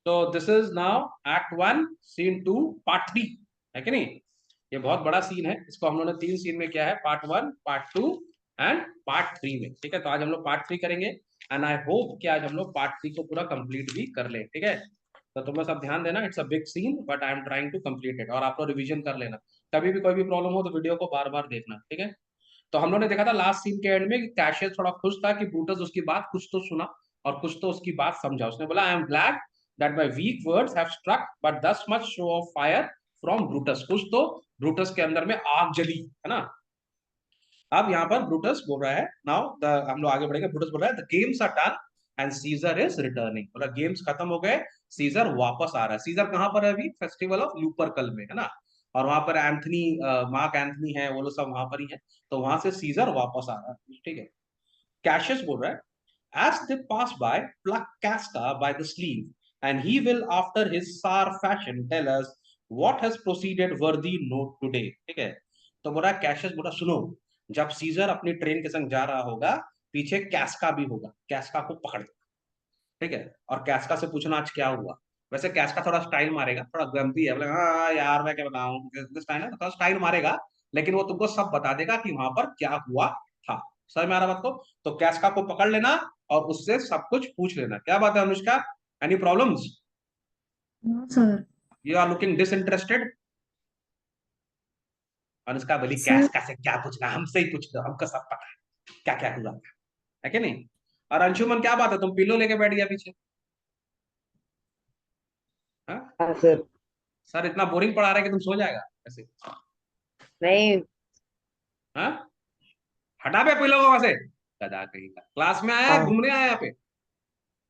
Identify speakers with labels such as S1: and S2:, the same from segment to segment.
S1: तो this is now act 1 scene 2 part 3, है कि नहीं? ये बहुत बड़ा सीन है, इसको हम लोगों ने 3 सीन में किया है, पार्ट 1, पार्ट 2 एंड पार्ट 3 में। ठीक है, तो आज हम लोग पार्ट 3 करेंगे एंड आई होप कि आज हम लोग पार्ट 3 को पूरा कंप्लीट भी कर ले। ठीक है, तो तुम लोग सब ध्यान देना, it's a big scene but I am trying to complete it, और आप लोग रिवीजन कर लेना। कभी भी कोई भी प्रॉब्लम हो तो वीडियो को बार बार देखना। ठीक है, तो हम लोगों ने देखा था लास्ट सीन के एंड में कि कैशियस थोड़ा खुश था कि ब्रूटस उसकी बात कुछ तो सुना और कुछ तो उसकी बात समझा। उसने बोला, I am glad that my weak words have struck but thus much show of fire from Brutus. कुछ तो ब्रूटस के अंदर में आग जली, है ना? अब यहाँ पर ब्रूटस बोल रहा है, नाउ द हम लोग आगे बढ़ेंगे। ब्रूटस बोल रहा है the games are done and Caesar is returning. बोला गेम्स खत्म हो गए, सीजर वापस आ रहा है। सीजर कहाँ पर है अभी? फेस्टिवल ऑफ लूपरकल में, है ना? और वहां पर एंथनी, मार्क एंथनी है, वो लोग सब वहां पर ही है। तो वहां से सीजर वापस आ रहा है। ठीक है, कैशियस बोल रहा है, as they pass by, pluck Casca by the sleeve, and he will, after his sour fashion, tell us what has proceeded worthy note today. ठीक है, तो बोला कैशियस, बोला सुनो, जब सीजर अपनी ट्रेन के संग जा रहा होगा, पीछे कैस्का भी होगा, कैस्का को पकड़। ठीक है, और कैस्का से पूछना आज क्या हुआ। वैसे कैस्का थोड़ा स्टाइल मारेगा, थोड़ा गंदी है, बोले हाँ यार मैं क्या बताऊं, स्टाइल है, थोड़ा स्टाइल मारेगा, लेकिन वो तुमको सब बता देगा कि वहां पर क्या हुआ था। समझ में आ रहा बात को? तो कैस्का को पकड़ लेना और उससे सब कुछ पूछ लेना। क्या बात है अनुष्का, एनी प्रॉब्लम्स?
S2: हाँ sir.
S1: You are looking disinterested. Anushka बोली
S2: सर।
S1: कैस्का से क्या पूछना, हमसे ही पूछ दो, हमको सब पता है क्या क्या हुआ था, है कि नहीं? और अंशुमन क्या बात है, तुम पिल्लो लेके बैठ गया पीछे? हाँ,
S3: हाँ सर।
S1: सर इतना बोरिंग पढ़ा रहे कि तुम सो जाएगा ऐसे?
S3: नहीं।
S1: हाँ, हटा पे पिलो को वहां से, गधा कहीं का। क्लास में आया है,
S3: हाँ।
S1: घूमने आया यहाँ पे?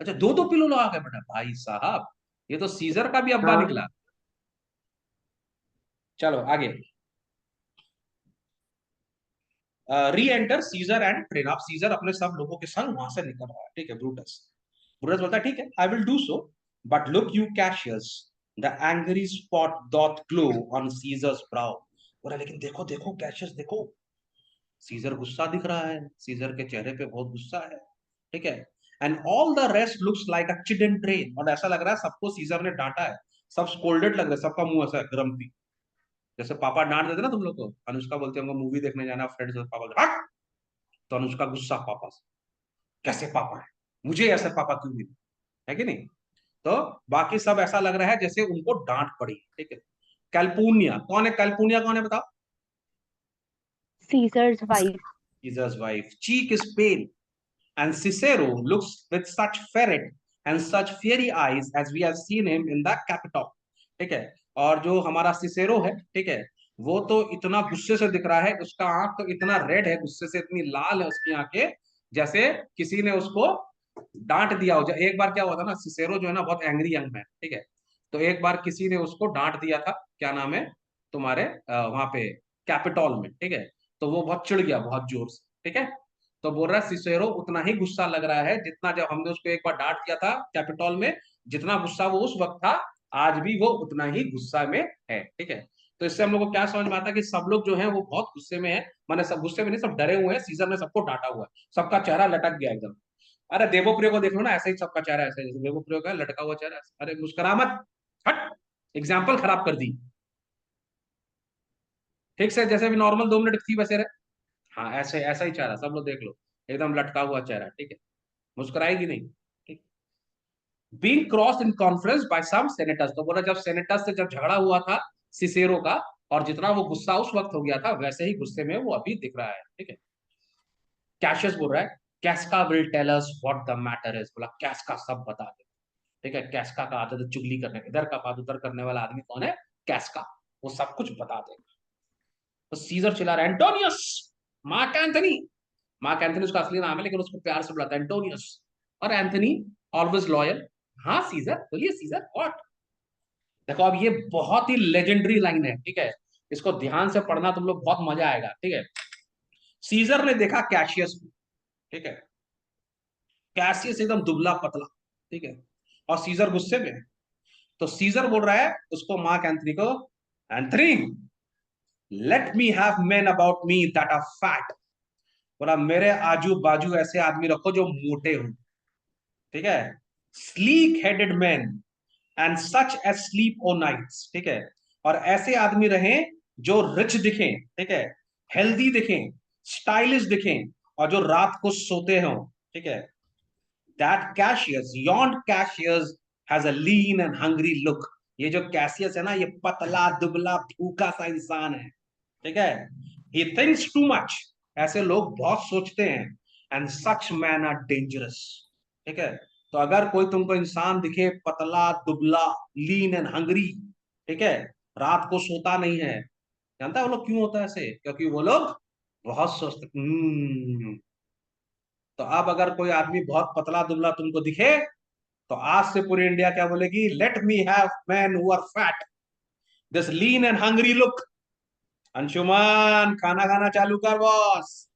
S1: अच्छा, दो दो पिलो लगा के बेटा, भाई साहब ये तो सीजर का भी अब्बा
S3: हाँ
S1: निकला। चलो आगे। Re-enter Caesar and train. आप सीजर अपने सब लोगों के संग वहां से निकल रहा है। ठीक है, ब्रूटस, ब्रूटस बोलता है ठीक है, I will do so, but look you Cassius, the angry spot doth glow on Caesar's brow. बोला लेकिन देखो देखो कैशियस देखो, सीजर गुस्सा दिख रहा है, सीजर के चेहरे पे बहुत गुस्सा है। ठीक है, and all the rest looks like a chidden train. और ऐसा लग रहा है सबको सीजर ने डांटा है, सब स्कोल्डेड लग रहा है, सबका मुंह ऐसा है ग्रम्पी, जैसे पापा डांट देते ना तुम लोग को। अनुष्का बोलते हैं मूवी देखने जाना फ्रेंड्स, पापा हट, तो अनुष्का गुस्सा पापा से, कैसे पापा है, मुझे ऐसे पापा क्यों मिले, है कि नहीं? तो बाकी सब ऐसा लग रहा है जैसे उनको डांट पड़ी। ठीक है, कैल्पुनिया कौन है? कैल्पुनिया कौन है बताओ?
S2: Seizures wife.
S1: Jesus wife. Cheek is pail and Cicero looks with such ferret and such fiery eyes as we have seen him in the Capitol. ठीक है, और जो हमारा सिसेरो है, ठीक है, वो तो इतना गुस्से से दिख रहा है, उसका आंख तो इतना रेड है, गुस्से से इतनी लाल है उसकी आंखें, जैसे किसी ने उसको डांट दिया हो। एक बार क्या हुआ था ना, सिसेरो जो है ना बहुत एंग्री यंग मैन, ठीक है, तो एक बार किसी ने उसको डांट दिया था, क्या नाम है तुम्हारे, वहां पे कैपिटॉल में। ठीक है, तो वो बहुत चिढ़ गया बहुत जोर से। ठीक है, तो बोल रहा है सिसेरो उतना ही गुस्सा लग रहा है जितना जब हमने उसको एक बार डांट दिया था कैपिटॉल में, जितना गुस्सा वो उस वक्त था, आज भी वो उतना ही गुस्सा में है। ठीक है, तो इससे हम लोग को क्या समझ में आता है कि सब लोग जो है वो बहुत गुस्से में है, माने सब गुस्से में नहीं, सब डरे हुए हैं, सीजर ने सबको डांटा हुआ है, सबका चेहरा लटक गया एकदम। अरे देवप्रियो को देख लो ना, ऐसे ही सबका चेहरा ऐसे, जैसे देवप्रियो का लटका हुआ चेहरा, अरे मुस्कुरा मत, हट, एग्जाम्पल खराब कर दी। ठीक से जैसे भी नॉर्मल 2 मिनट थी वैसे रहे। हाँ ऐसे, ऐसा ही चेहरा सब लोग देख लो, एकदम लटका हुआ चेहरा। ठीक है, मुस्कुराएगी नहीं। ठीक, being cross in conference by some senators. तो बोला जब सेनेटर्स से जब झगड़ा हुआ था सिसेरो का, और जितना वो गुस्सा उस वक्त हो गया था, वैसे ही गुस्से में वो अभी दिख रहा है। ठीक है, कैशियस बोल रहा है, Casca will tell us what the matter is. बोला कैस्का सब बता दे। ठीक है, कैस्का का आदत है चुगली करने, इधर का बात उधर करने वाला आदमी कौन है? कैस्का, वो सब कुछ बता देगा। तो सीजर चिल्ला रहा है, Antonius, mark Anthony. Mark Anthony उसका असली नाम है, लेकिन उसको प्यार से बुलाता है एंटोनियस। और एंथनी ऑलवेज लॉयल। हाँ सीजर, बोलिए सीजर व्हाट। देखो अब ये बहुत ही लेजेंडरी लाइन है, ठीक है, इसको ध्यान से पढ़ना तुम लोग, बहुत मजा आएगा। ठीक है, सीजर ने देखा कैशियस को, ठीक है, कैशियस एकदम दुबला पतला, ठीक है, और सीजर गुस्से में है। तो सीजर बोल रहा है उसको, मार्क एंथनी को, Antony let me have men about me that are fat. बोला मेरे आजू बाजू ऐसे आदमी रखो जो मोटे हो, ठीक है, sleek headed man and such as sleep o' nights, ठीक है, और ऐसे आदमी रहें जो रिच दिखें, ठीक है, हेल्दी दिखें, स्टाइलिश दिखें, और जो रात को सोते हों, ठीक है। That Cassius yond Cassius has a lean and hungry look. ये जो कैशियस है ना, ये पतला दुबला भूखा सा इंसान है, ठीक है। ही थिंक्स टू मच, ऐसे लोग बहुत सोचते हैं। And such man are dangerous, ठीक है। तो अगर कोई तुमको इंसान दिखे पतला दुबला, लीन एंड हंग्री, ठीक है, रात को सोता नहीं है, जानता है वो लोग क्यों होता है ऐसे? क्योंकि वो लोग बहुत सोचते। तो अब अगर कोई आदमी बहुत पतला दुबला तुमको दिखे, तो आज से पूरी इंडिया क्या बोलेगी? Let me have man who are fat, this lean and hungry look. Anshuman खाना खाना चालू कर बॉस,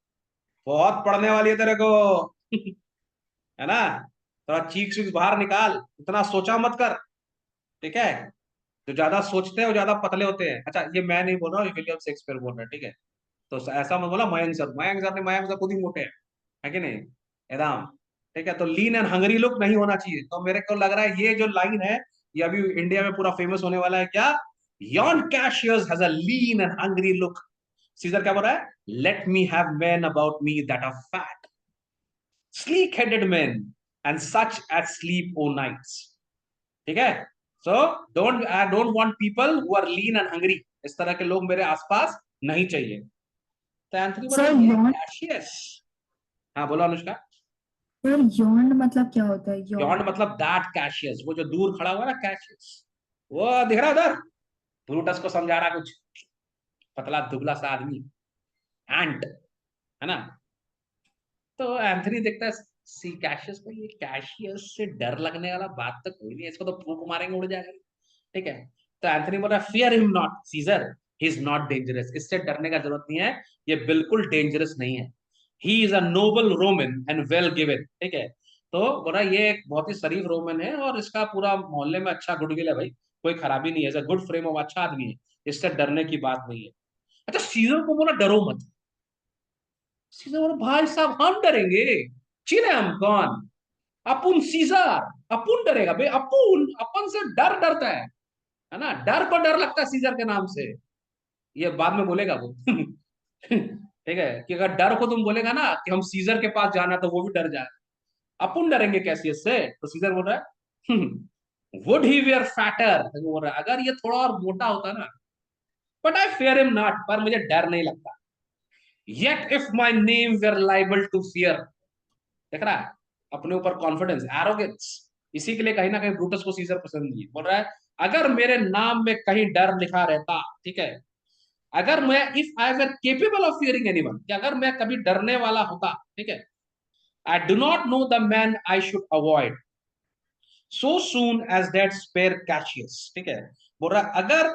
S1: बहुत पढ़ने वाली है तेरे को। है ना? थोड़ा चीख चीख बाहर निकाल, इतना सोचा मत कर, ठीक है। जो ज्यादा सोचते हैं वो ज्यादा पतले होते हैं। अच्छा, ये मैं नहीं बोल रहा हूँ, ये विलियम शेक्सपियर बोल रहा है, ठीक है। तो ऐसा मत बोला मयंक सर, मयंक सर खुद ही मोटे हैं, है कि नहीं? एकदम, ठीक है। तो लीन एंड हंगरी लुक नहीं होना चाहिए। तो मेरे को लग रहा है ये जो लाइन है, ये अभी इंडिया में पूरा फेमस होने वाला है। क्या? Yon Cassius has a lean and hungry look. Caesar क्या बोल रहा है? Let me have men about me that are fat, sleek headed men, and such as sleep o nights, ठीक है। So I don't want people who are lean and hungry. इस तरह के लोग मेरे आसपास नहीं चाहिए। तो एंथनी बोला
S2: सर
S1: ये
S2: यॉन्ड,
S1: कैशियस। हाँ बोलो अनुष्का।
S2: सर यॉन्ड मतलब क्या होता है?
S1: Yawned
S2: yawned.
S1: मतलब दैट कैशियस, वो जो दूर खड़ा हुआ है ना, कैशियस, वो दिख रहा है उधर, ब्रूटस को समझा रहा कुछ, पतला दुबला सा आदमी, एंट, है ना। तो एंथनी देखता है सी कैशियस को, ये कैशियस से डर लगने वाला बात तो कोई नहीं है, इसको तो फूंक मारेंगे उड़ जाएगा, ठीक है। तो एंथनी बोला fear him not Caesar, he is not dangerous, इससे डरने का जरूरत नहीं है, ये बिल्कुल डेंजरस नहीं है। He is a Nobel Roman and well given, ठीक है। तो बोला ये एक बहुत ही शरीफ रोमन है और इसका पूरा मोहल्ले में अच्छा गुडविल है भाई, कोई खराबी नहीं है, गुड फ्रेम ऑफ, अच्छा आदमी है, इससे डरने की बात नहीं है। अच्छा, सीजर को बोला डरो मत। सीजर बोला भाई साहब हम डरेंगे? चिने हम कौन? अपुन सीजर, अपुन डरेगा भाई, अपुन अपन से डर डरता है ना, डर को डर लगता है सीजर के नाम से। ये बाद में बोलेगा वो। ठीक है, कि अगर डर को तुम बोलेगा ना कि हम सीजर के पास जाना, तो वो भी डर जाए। अपन डरेंगे कैसी इससे? तो सीजर बोल रहा है वुड ही वेयर फैटर, बोल रहा है अगर ये थोड़ा और मोटा होता ना, but I fear him not, पर मुझे डर नहीं लगता। Yet if my name were liable to fear, देख रहा है अपने ऊपर कॉन्फिडेंस, एरोगेंस। इसी के लिए कहीं ना कहीं ब्रूटस को सीजर पसंद नहीं है। बोल रहा है अगर मेरे नाम में कहीं डर लिखा रहता, ठीक है, अगर मैं, if I were capable of fearing anyone, कि अगर मैं कभी डरने वाला होता, ठीक है, I do not know the man I should avoid so soon as that spare Cassius, ठीक है। बोल रहा अगर,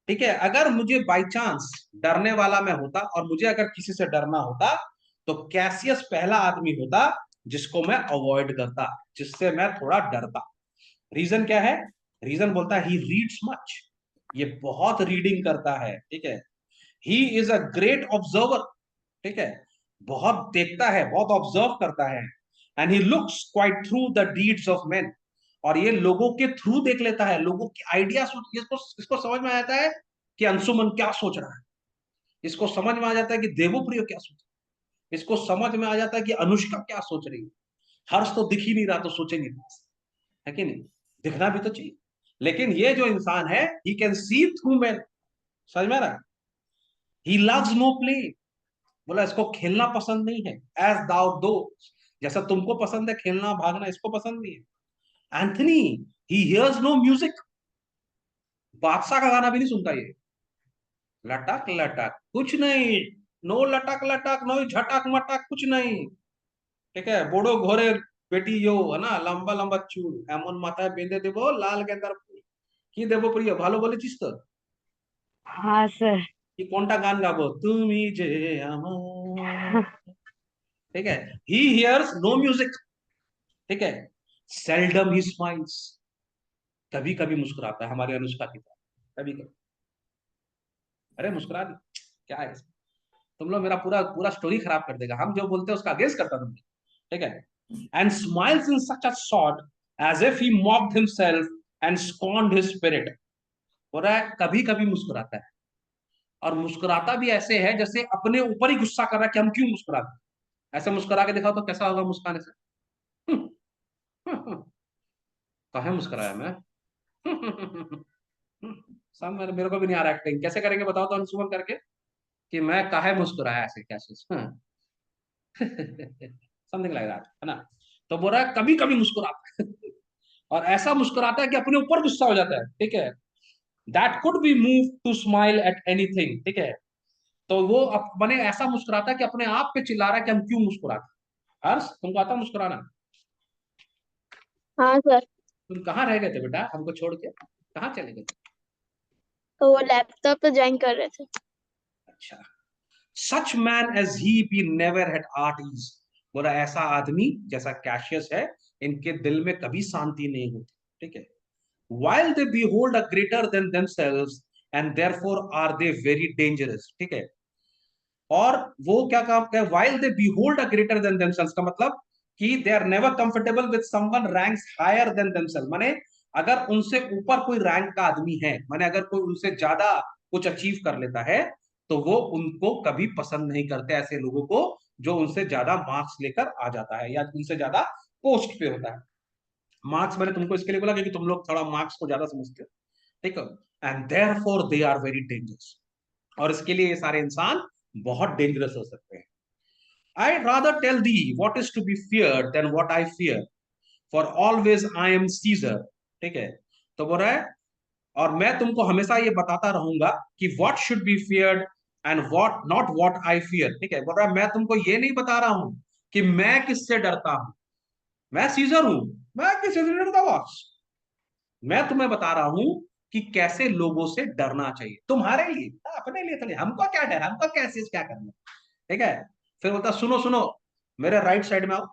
S1: ठीक है, अगर मुझे बाई चांस डरने वाला मैं होता और मुझे अगर किसी से डरना होता, तो कैसियस पहला आदमी होता जिसको मैं अवॉइड करता, जिससे मैं थोड़ा डरता। रीजन क्या है? रीजन बोलता है ही रीड्स मच, ये बहुत रीडिंग करता है, ठीक है। He is a great observer, ठीक है, बहुत देखता है, बहुत ऑब्जर्व करता है। And he looks quite through the deeds of main, और ये लोगों के थ्रू देख लेता है, लोगों के आइडिया, इसको समझ में आ जाता है कि अंशुमन क्या सोच रहा है, इसको समझ में आ जाता है कि देवप्रिय क्या सोच रहा है, इसको समझ में आ जाता है कि अनुष्का क्या सोच रही है। हर्ष तो दिख ही नहीं रहा, तो सोचेंगे, है कि नहीं? दिखना भी तो चाहिए। लेकिन ये जो इंसान है, he can see through man, समझ में आ रहा? ही लव्स नो प्ले, बोला इसको खेलना पसंद नहीं है। एज दाउ दो, जैसा तुमको पसंद है खेलना भागना, इसको पसंद नहीं है। Antony, he hears no music, Badshah का गाना भी नहीं सुनता ये। लटक लटक कुछ नहीं, नो लटक लटक, नो झटक मटक, कुछ नहीं, ठीक है। बोड़ो घोरे बेटी यो, है ना, लंबा लंबा चूल एमन माथा बेंदे देबो लाल गेंदार फूल, কি দেবো প্রিয়, ভালো বলেছিস তো?
S3: हाँ सर।
S1: কি কোনটা গান গাবো? তুমি যে আমার, ठीक है। ही हियर्स नो म्यूजिक, ठीक है। सेल्डम ही स्माइल्स, कभी कभी मुस्कुराता है, हमारी अनुष्का की तरह कभी कभी। अरे मुस्कुरा दी, क्या है इसमें? तुम लोग मेरा पूरा पूरा स्टोरी खराब कर देगा, हम जो बोलते हैं उसका अगेंस्ट करता तुम, ठीक है। And smiles in such a sort as if he mocked himself and scorned his spirit. बोल रहा है कभी कभी मुस्कुराता है, और मुस्कुराता भी ऐसे है जैसे अपने ऊपर ही गुस्सा कर रहा है कि हम क्यों मुस्कुराते हैं। ऐसे मुस्कुरा के दिखाओ तो कैसा होगा मुस्काने से? काहे मुस्कुराया मैं? सब मेरे को भी नहीं आ रहा एक्टिंग, कैसे करेंगे बताओ तो अंशुमन करके, कि मैं काहे मुस्कुराया ऐसे कैसे? समथिंग लाइक दैट, है ना? तो बोल रहा है कभी कभी मुस्कुराता है और ऐसा मुस्कुराता है कि अपने ऊपर गुस्सा हो जाता है, ठीक है। That could be move to smile at anything, ठीक है। तो वो मैंने ऐसा मुस्कुराता है कि अपने आप पे चिल्ला रहा है कि हम क्यों मुस्कुराते हैं। हर्ष, तुमको आता मुस्कुराना?
S3: हाँ सर।
S1: तुम कहाँ रह गए थे बेटा हमको छोड़ के, कहाँ चले गए थे?
S3: तो वो लैपटॉप पे ज्वाइन कर रहे थे।
S1: अच्छा। Such man as he be never had art ease. बोला ऐसा आदमी जैसा कैशियस है, इनके दिल में कभी शांति नहीं होती, ठीक है। while they behold a greater than themselves and therefore are they very dangerous, ठीक है। और वो क्या काम है, while they behold a greater than themselves का मतलब कि they are never comfortable with someone ranks higher than themselves, माने अगर उनसे ऊपर कोई रैंक का आदमी है, माने अगर कोई उनसे ज्यादा कुछ अचीव कर लेता है, तो वो उनको कभी पसंद नहीं करते, ऐसे लोगों को जो उनसे ज्यादा मार्क्स लेकर आ जाता है या उनसे ज्यादा पोस्ट पे होता है। मार्क्स मैंने तुमको इसके लिए बोला क्योंकि तुम लोग थोड़ा मार्क्स को ज्यादा समझते हो, ठीक है। And therefore they are very dangerous, और इसके लिए ये सारे इंसान बहुत डेंजरस हो सकते हैं। I rather tell thee what is to be feared than what I fear, for always I am Caesar, ठीक है। तो बोल रहा है और मैं तुमको हमेशा ये बताता रहूंगा कि what should be feared and what not what I fear, ठीक है। बोल रहा है मैं तुमको ये नहीं बता रहा हूं कि मैं किससे डरता हूं, मैं सीजर हूं, मैं किससे नहीं डरता बॉस। मैं तुम्हें बता रहा हूं कि कैसे लोगों से डरना चाहिए तुम्हारे लिए, अपने लिए तो नहीं, हमको क्या डर, हमको कैसे क्या करना, ठीक है। फिर बोलता सुनो सुनो, मेरे राइट साइड में आओ,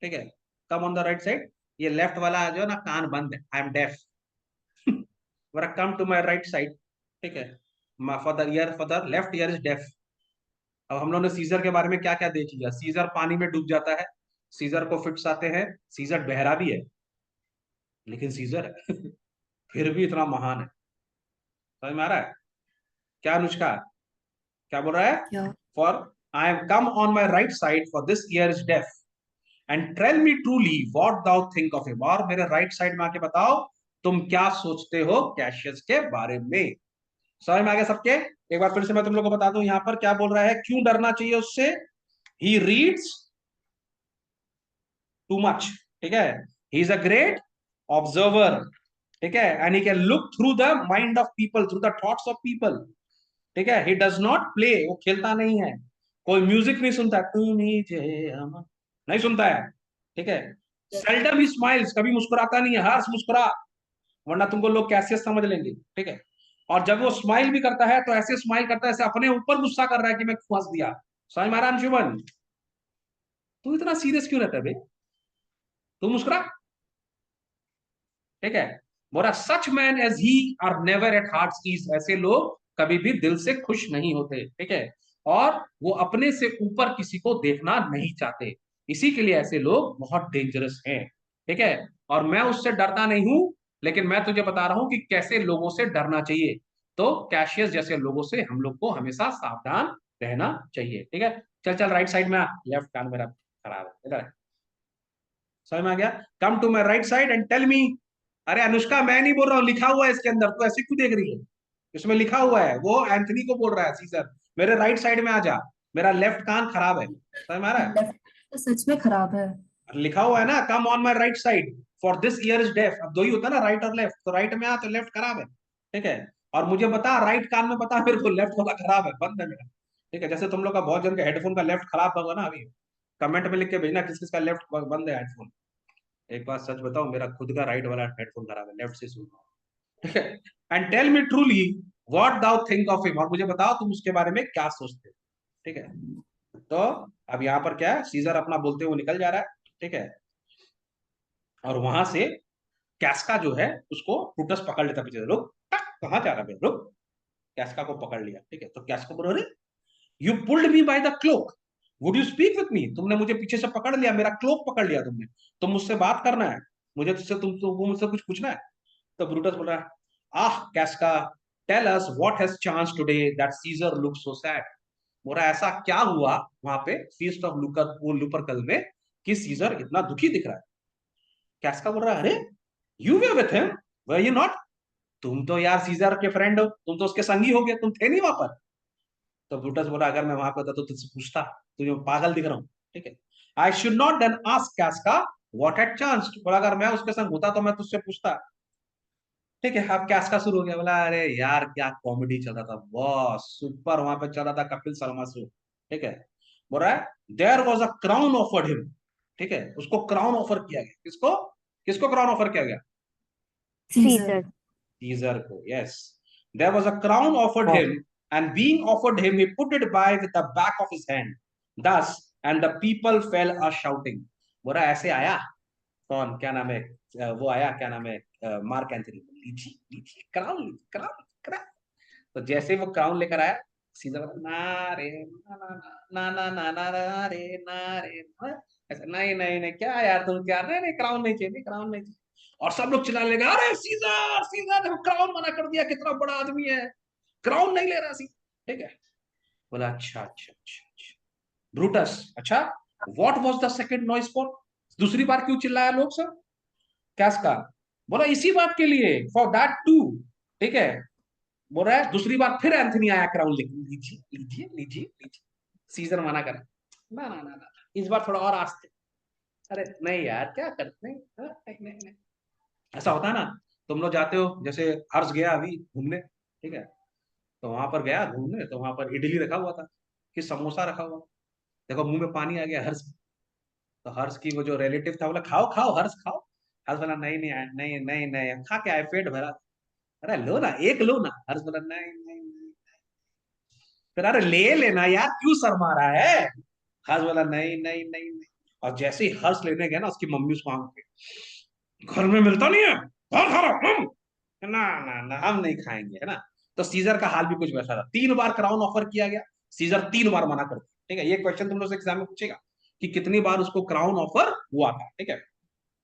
S1: ठीक है। Come on the right side, ये लेफ्ट वाला जो है ना कान बंद है, I am deaf. Come to my right side, ठीक है। For the ear, for the left ear is deaf. अब हम लोगों ने सीजर के बारे में क्या क्या देख लिया, सीजर पानी में डूब जाता है, सीजर को फिट्स आते हैं, सीजर बहरा भी है, लेकिन सीजर है फिर भी इतना महान है। समझ में आ रहा है क्या अनुष्का, क्या बोल रहा है?
S2: क्या?
S1: For I am come on my right side for this ear is deaf and tell me truly what thou think of him, और मेरे राइट साइड में आके बताओ तुम क्या सोचते हो कैशियस के बारे में। समझ में आ गया सबके? एक बार फिर से मैं तुम लोग को बता दूं यहां पर क्या बोल रहा है, क्यों डरना चाहिए उससे। ही रीड्स टू मच, ठीक है। He is a great observer, ठीक है। And he can look through the mind of people, through the thoughts of people, ठीक है। ही डज नॉट प्ले, वो खेलता नहीं है, कोई म्यूजिक नहीं सुनता, तुम ही जे हम नहीं सुनता है, ठीक है। सेल्डम ही स्माइल्स, कभी मुस्कुराता नहीं है, हर्ष मुस्कुरा, वरना तुमको लोग कैसे समझ लेंगे, ठीक है। और जब वो स्माइल भी करता है तो ऐसे स्माइल करता है ऐसे अपने ऊपर गुस्सा कर रहा है कि मैं क्यों हंस दिया। समझ में आ रहा है अंशुमन? तू इतना सीरियस क्यों रहता है भाई, तू मुस्कुरा, ठीक है। बोला such man as he are never at heart ease, ऐसे लोग कभी भी दिल से खुश नहीं होते, ठीक है। और वो अपने से ऊपर किसी को देखना नहीं चाहते, इसी के लिए ऐसे लोग बहुत डेंजरस हैं, ठीक है। और मैं उससे डरता नहीं हूं, लेकिन मैं तुझे बता रहा हूं कि कैसे लोगों से डरना चाहिए। तो कैशियस जैसे लोगों से हम लोग को हमेशा सावधान रहना चाहिए, ठीक है। चल चल राइट साइड में आ, लेफ्ट कान मेरा खराब है, इधर समझ में आ गया। Come to my right side and tell me. अरे अनुष्का मैं नहीं बोल रहा हूँ, लिखा हुआ है इसके अंदर, तो ऐसे क्यों देख रही है? इसमें लिखा हुआ है, वो एंथनी को बोल रहा है सीजर मेरे राइट साइड में आ जा, मेरा लेफ्ट कान खराब है, समझ में आ रहा है?
S2: लेफ्ट तो सच में खराब है।
S1: लिखा हुआ है ना come on my right side for this ear is deaf, अब दो ही होता है ना राइट और लेफ्ट, तो राइट में आ तो लेफ्ट खराब है, ठीक है। और मुझे बता राइट कान में बता मेरे को लेफ्ट वाला खराब है, बंद है मेरा, ठीक है। जैसे तुम लोग का बहुत जन का हेडफोन का लेफ्ट खराब होगा ना, अभी कमेंट में लिख के भेजना किस किस का लेफ्ट बंद है हेडफोन। एक बात सच बताओ, मेरा खुद का राइट वाला हेडफोन खराब है, लेफ्ट से सुन रहा हूं, ठीक है। And tell me truly what thou think of him, और मुझे बताओ तुम उसके बारे में क्या सोचते हो, ठीक है। तो अब यहाँ पर क्या है, सीजर अपना बोलते हुए निकल जा रहा है, ठीक है। और वहां से कैस्का जो है उसको प्लूटस पकड़ लेता पीछे से, रुक कहाँ जा रहा है, रुक। कैस्का को पकड़ लिया, ठीक है। तो कैस्का बोल रहे you pulled me by the cloak, would you speak with me, तुमने मुझे पीछे से पकड़ लिया, मेरा क्लोक पकड़ लिया तुमने, तुम मुझसे बात करना है, मुझे तुझसे तुमको मुझसे कुछ पूछना है। तो ब्रूटस बोल रहा है, ah Casca, tell us what hath chanced today that Caesar look so sad. बोल रहा है ऐसा क्या हुआ वहां पे फीस्ट ऑफ लुपरकल में कि सीजर इतना दुखी दिख रहा है। कैस्का बोल रहा है, अरे you way with him, were you not? तुम तो यार सीजर के फ्रेंड हो, तुम तो उसके संगी हो गए, तुम थे नहीं वहां पर। तो ब्रूटस बोला, अगर मैं वहां पे होता तो तुझसे पूछता, तुझे पागल दिख रहा हूँ, ठीक है। I should not then ask Casca what had chanced, बोला अगर मैं उसके संग होता तो मैं तुझसे पूछता, ठीक है। अब कैस्का शुरू हो गया, बोला अरे यार क्या कॉमेडी चल रहा था बॉस, सुपर वहां पे चल रहा था कपिल शर्मा शो, ठीक है। बोल रहा है, there was a crown offered him, ठीक है, उसको क्राउन ऑफर किया गया, किसको, किसको क्राउन ऑफर किया गया?
S2: सीजर।
S4: सीजर।
S1: Caesar को, yes. There was a crown offered him, and being offered him, he put it by with the back of his hand. Thus, and the people fell a shouting. बोला ऐसे आया, कौन, क्या नाम है, वो आया, क्या नाम है, मार्क एंथनी, लीजिए लीजिए क्राउन, क्राउन, क्राउन। तो जैसे वो क्राउन लेकर आया, सीजर बोला ना रे ना ना ना ना ना ना ना रे ना रे ना। ऐसा नहीं नहीं नहीं, क्या यार तुम, क्या, नहीं नहीं क्राउन नहीं चाहिए, क्राउन नहीं चाहिए। और सब लोग चिल्लाने लगे, अरे सीजर सीजर देखो क्राउन मना कर दिया, कितना बड़ा आदमी है, क्राउन नहीं ले रहा सी, ठीक है। बोला अच्छा अच्छा अच्छा अच्छा। ब्रूटस, अच्छा, what was the second noise for, दूसरी बार क्यों चिल्लाया लोग सब, कैस्का? बोला इसी बात के लिए, फॉर दैट टू, ठीक है। बोल रहा है दूसरी बार फिर एंथनी आया क्राउन लेके, लीजिए लीजिए लीजिए लीजिए। सीजर मना करे, ना ना ना ना, इस बार थोड़ा और आस्ते। अरे नहीं यार क्या करते, नहीं नहीं नहीं नहीं। ऐसा होता है ना, तुम लोग जाते हो, जैसे हर्ष गया अभी घूमने, ठीक है, तो वहां पर गया घूमने, तो वहां पर इडली रखा हुआ था कि समोसा रखा हुआ, देखो मुंह में पानी आ गया हर्ष। तो हर्ष की वो जो रिलेटिव था बोला, खाओ खाओ हर्ष खाओ। हर्ष बोला नहीं नहीं नहीं नहीं नहीं, खा के आए, पेट भरा। अरे लो ना, एक लो ना। हर्ष बोला नहीं नहीं नहीं। फिर अरे ले लेना यार, क्यों शर्मा रहा है? हर्ष बोला नहीं नहीं नहीं नहीं। और जैसे ही हर्ष लेने गया ना, उसकी मम्मी उसको आंख पे, घर में मिलता नहीं है, बहुत खा रहा हूं। ना ना ना, हम नहीं खाएंगे, है ना। तो सीजर का हाल भी कुछ वैसा था, 3 बार क्राउन ऑफर किया गया, सीजर 3 बार मना कर दिया, ठीक है। ये क्वेश्चन तुम लोग से एग्जाम में पूछेगा कि कितनी बार उसको क्राउन ऑफर हुआ था, ठीक है।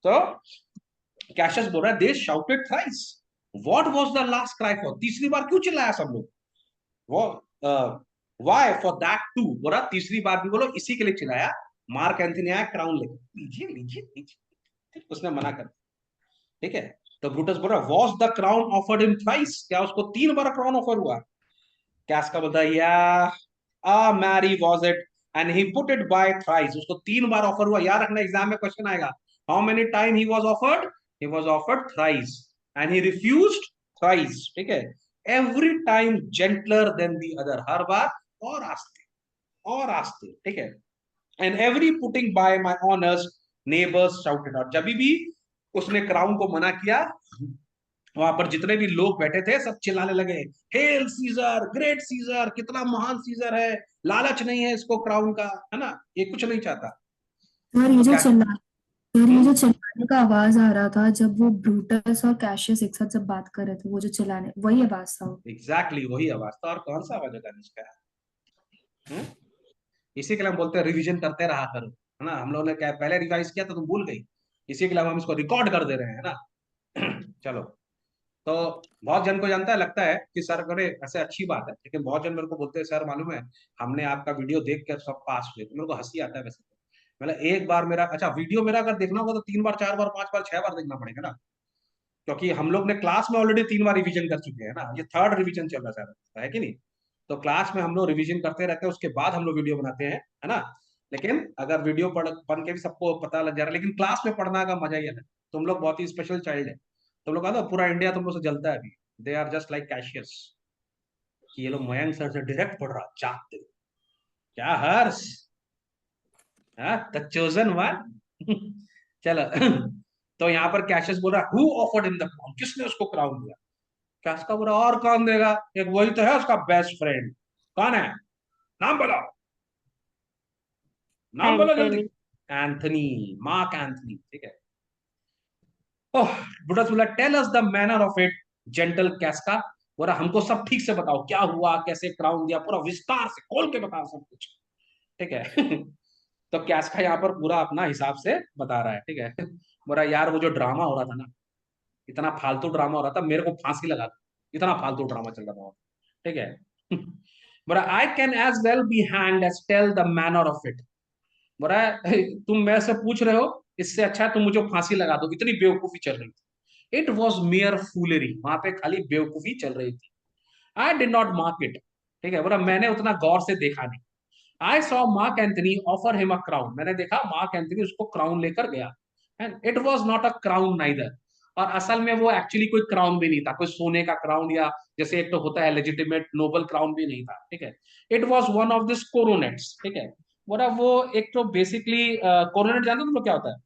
S1: तो कैशियस बोल रहा है, they shouted thrice, what was the last cry for, तीसरी बार क्यों चिल्लाया सब लोग, वो व्हाई फॉर दैट टू, बोला तीसरी बार भी बोलो, इसी के लिए चिल्लाया। मार्क एंथनी आया क्राउन लेके, लीजिए लीजिए लीजिए, ठीक, उसने मना कर दिया, ठीक है। तो ब्रूटस बोल रहा है, was the crown offered him thrice, क्या उसको 3 बार क्राउन ऑफर हुआ? कैस का बोलता है, या ay marry was it, and he put it by thrice, उसको 3 बार ऑफर हुआ। याद रखना, एग्जाम में क्वेश्चन आएगा, how many time he was offered, he was offered thrice, and he refused thrice, ठीक है। Every time gentler than the other, हर बार और आस्ते और आस्ते, ठीक है। And every putting by my ऑनर्स नेबर्स शाउटेड आउट, जब भी उसने क्राउन को मना किया, वहां पर जितने भी लोग बैठे थे सब चिल्लाने लगे, हेल सीजर, ग्रेट सीजर, कितना महान सीजर है, लालच नहीं है इसको क्राउन का, है ना, ये कुछ नहीं चाहता।
S2: सर ये
S1: तो
S2: जो
S1: क्या,
S2: चिल्ला सर ये जो
S1: हम्म,
S2: चिल्लाने का आवाज आ रहा था जब वो ब्रूटस और कैशियस एक साथ जब बात कर रहे थे, वो जो चिल्लाने, वही आवाज था वो।
S1: एग्जैक्टली वही आवाज था, और कौन सा आवाज होगा इसका, हम्म? इसी के लिए हम बोलते हैं रिवीजन करते रहा करो, है ना। हम लोगों ने क्या पहले रिवाइज किया तो तुम भूल गई, इसी के लिए हम इसको रिकॉर्ड कर दे रहे हैं, है ना। चलो, तो बहुत जन को जानता है, लगता है कि सर करे ऐसे अच्छी बात है, लेकिन बहुत जन मेरे को बोलते हैं, सर मालूम है हमने आपका वीडियो देख कर सब पास हुए, तो मेरे को हंसी आता है वैसे तो। मतलब एक बार मेरा, अच्छा वीडियो मेरा अगर देखना होगा तो 3 बार 4 बार 5 बार 6 बार देखना पड़ेगा ना, क्योंकि हम लोग ने क्लास में ऑलरेडी 3 बार रिवीजन कर चुके हैं ना, ये थर्ड रिवीजन चल रहा है कि नहीं। तो क्लास में हम लोग रिवीजन करते रहते हैं, उसके बाद हम लोग वीडियो बनाते हैं, है ना। लेकिन अगर वीडियो पढ़ बन के भी सबको पता लग जा रहा है, लेकिन क्लास में पढ़ना का मजा ही अलग। तुम लोग बहुत ही स्पेशल चाइल्ड है, तुम लोग, पूरा इंडिया तुम लोग से जलता है अभी, they are just like Cassius, कि ये लोग मयंक सर से डायरेक्ट पढ़ रहा, चाहते हो क्या हर्ष, हाँ द चोजन वन। चलो। तो यहाँ पर कैशियस बोल रहा, who offered him the crown, किसने उसको क्राउन दिया? क्या उसका बुरा और कौन देगा, एक वही तो है उसका बेस्ट फ्रेंड, कौन है, नाम बताओ, नाम बोलो जल्दी।
S4: एंथनी।
S1: एंथनी, मार्क एंथनी, ठीक है। ओह, ब्रूटस बोला, tell us the manner of it gentle Casca, बोला हमको सब ठीक से बताओ, क्या हुआ, कैसे क्राउन दिया, पूरा विस्तार से खोल के बताओ सब कुछ, ठीक है। तो कैस्का यहाँ पर पूरा अपना हिसाब से बता रहा है, ठीक है। बोला यार वो जो ड्रामा हो रहा था ना, इतना फालतू ड्रामा हो रहा था, मेरे को फांसी लगा दो, इतना फालतू ड्रामा चल रहा था, ठीक है। But I can as well be hanged as tell the manner of it. बोला तुम मेरे से पूछ रहे हो, इससे अच्छा तुम मुझे फांसी लगा दो, इतनी बेवकूफी चल रही थी। इट वॉज मियर फूलेरी, वहां पे खाली बेवकूफी चल रही थी। I did not mark it, ठीक है, बोला मैंने उतना गौर से देखा नहीं। I saw mark Anthony offer him a crown, मैंने देखा मार्क एंथनी उसको क्राउन लेकर गया, and it was not a crown neither, और असल में वो एक्चुअली कोई क्राउन भी नहीं था, कोई सोने का क्राउन या जैसे एक तो होता है लेजिटिमेट नोबल क्राउन भी नहीं था, ठीक है। It was one of this coronets, ठीक है। बोला वो एक तो बेसिकली कोरोनेट जानते हो तुम लोग क्या होता है?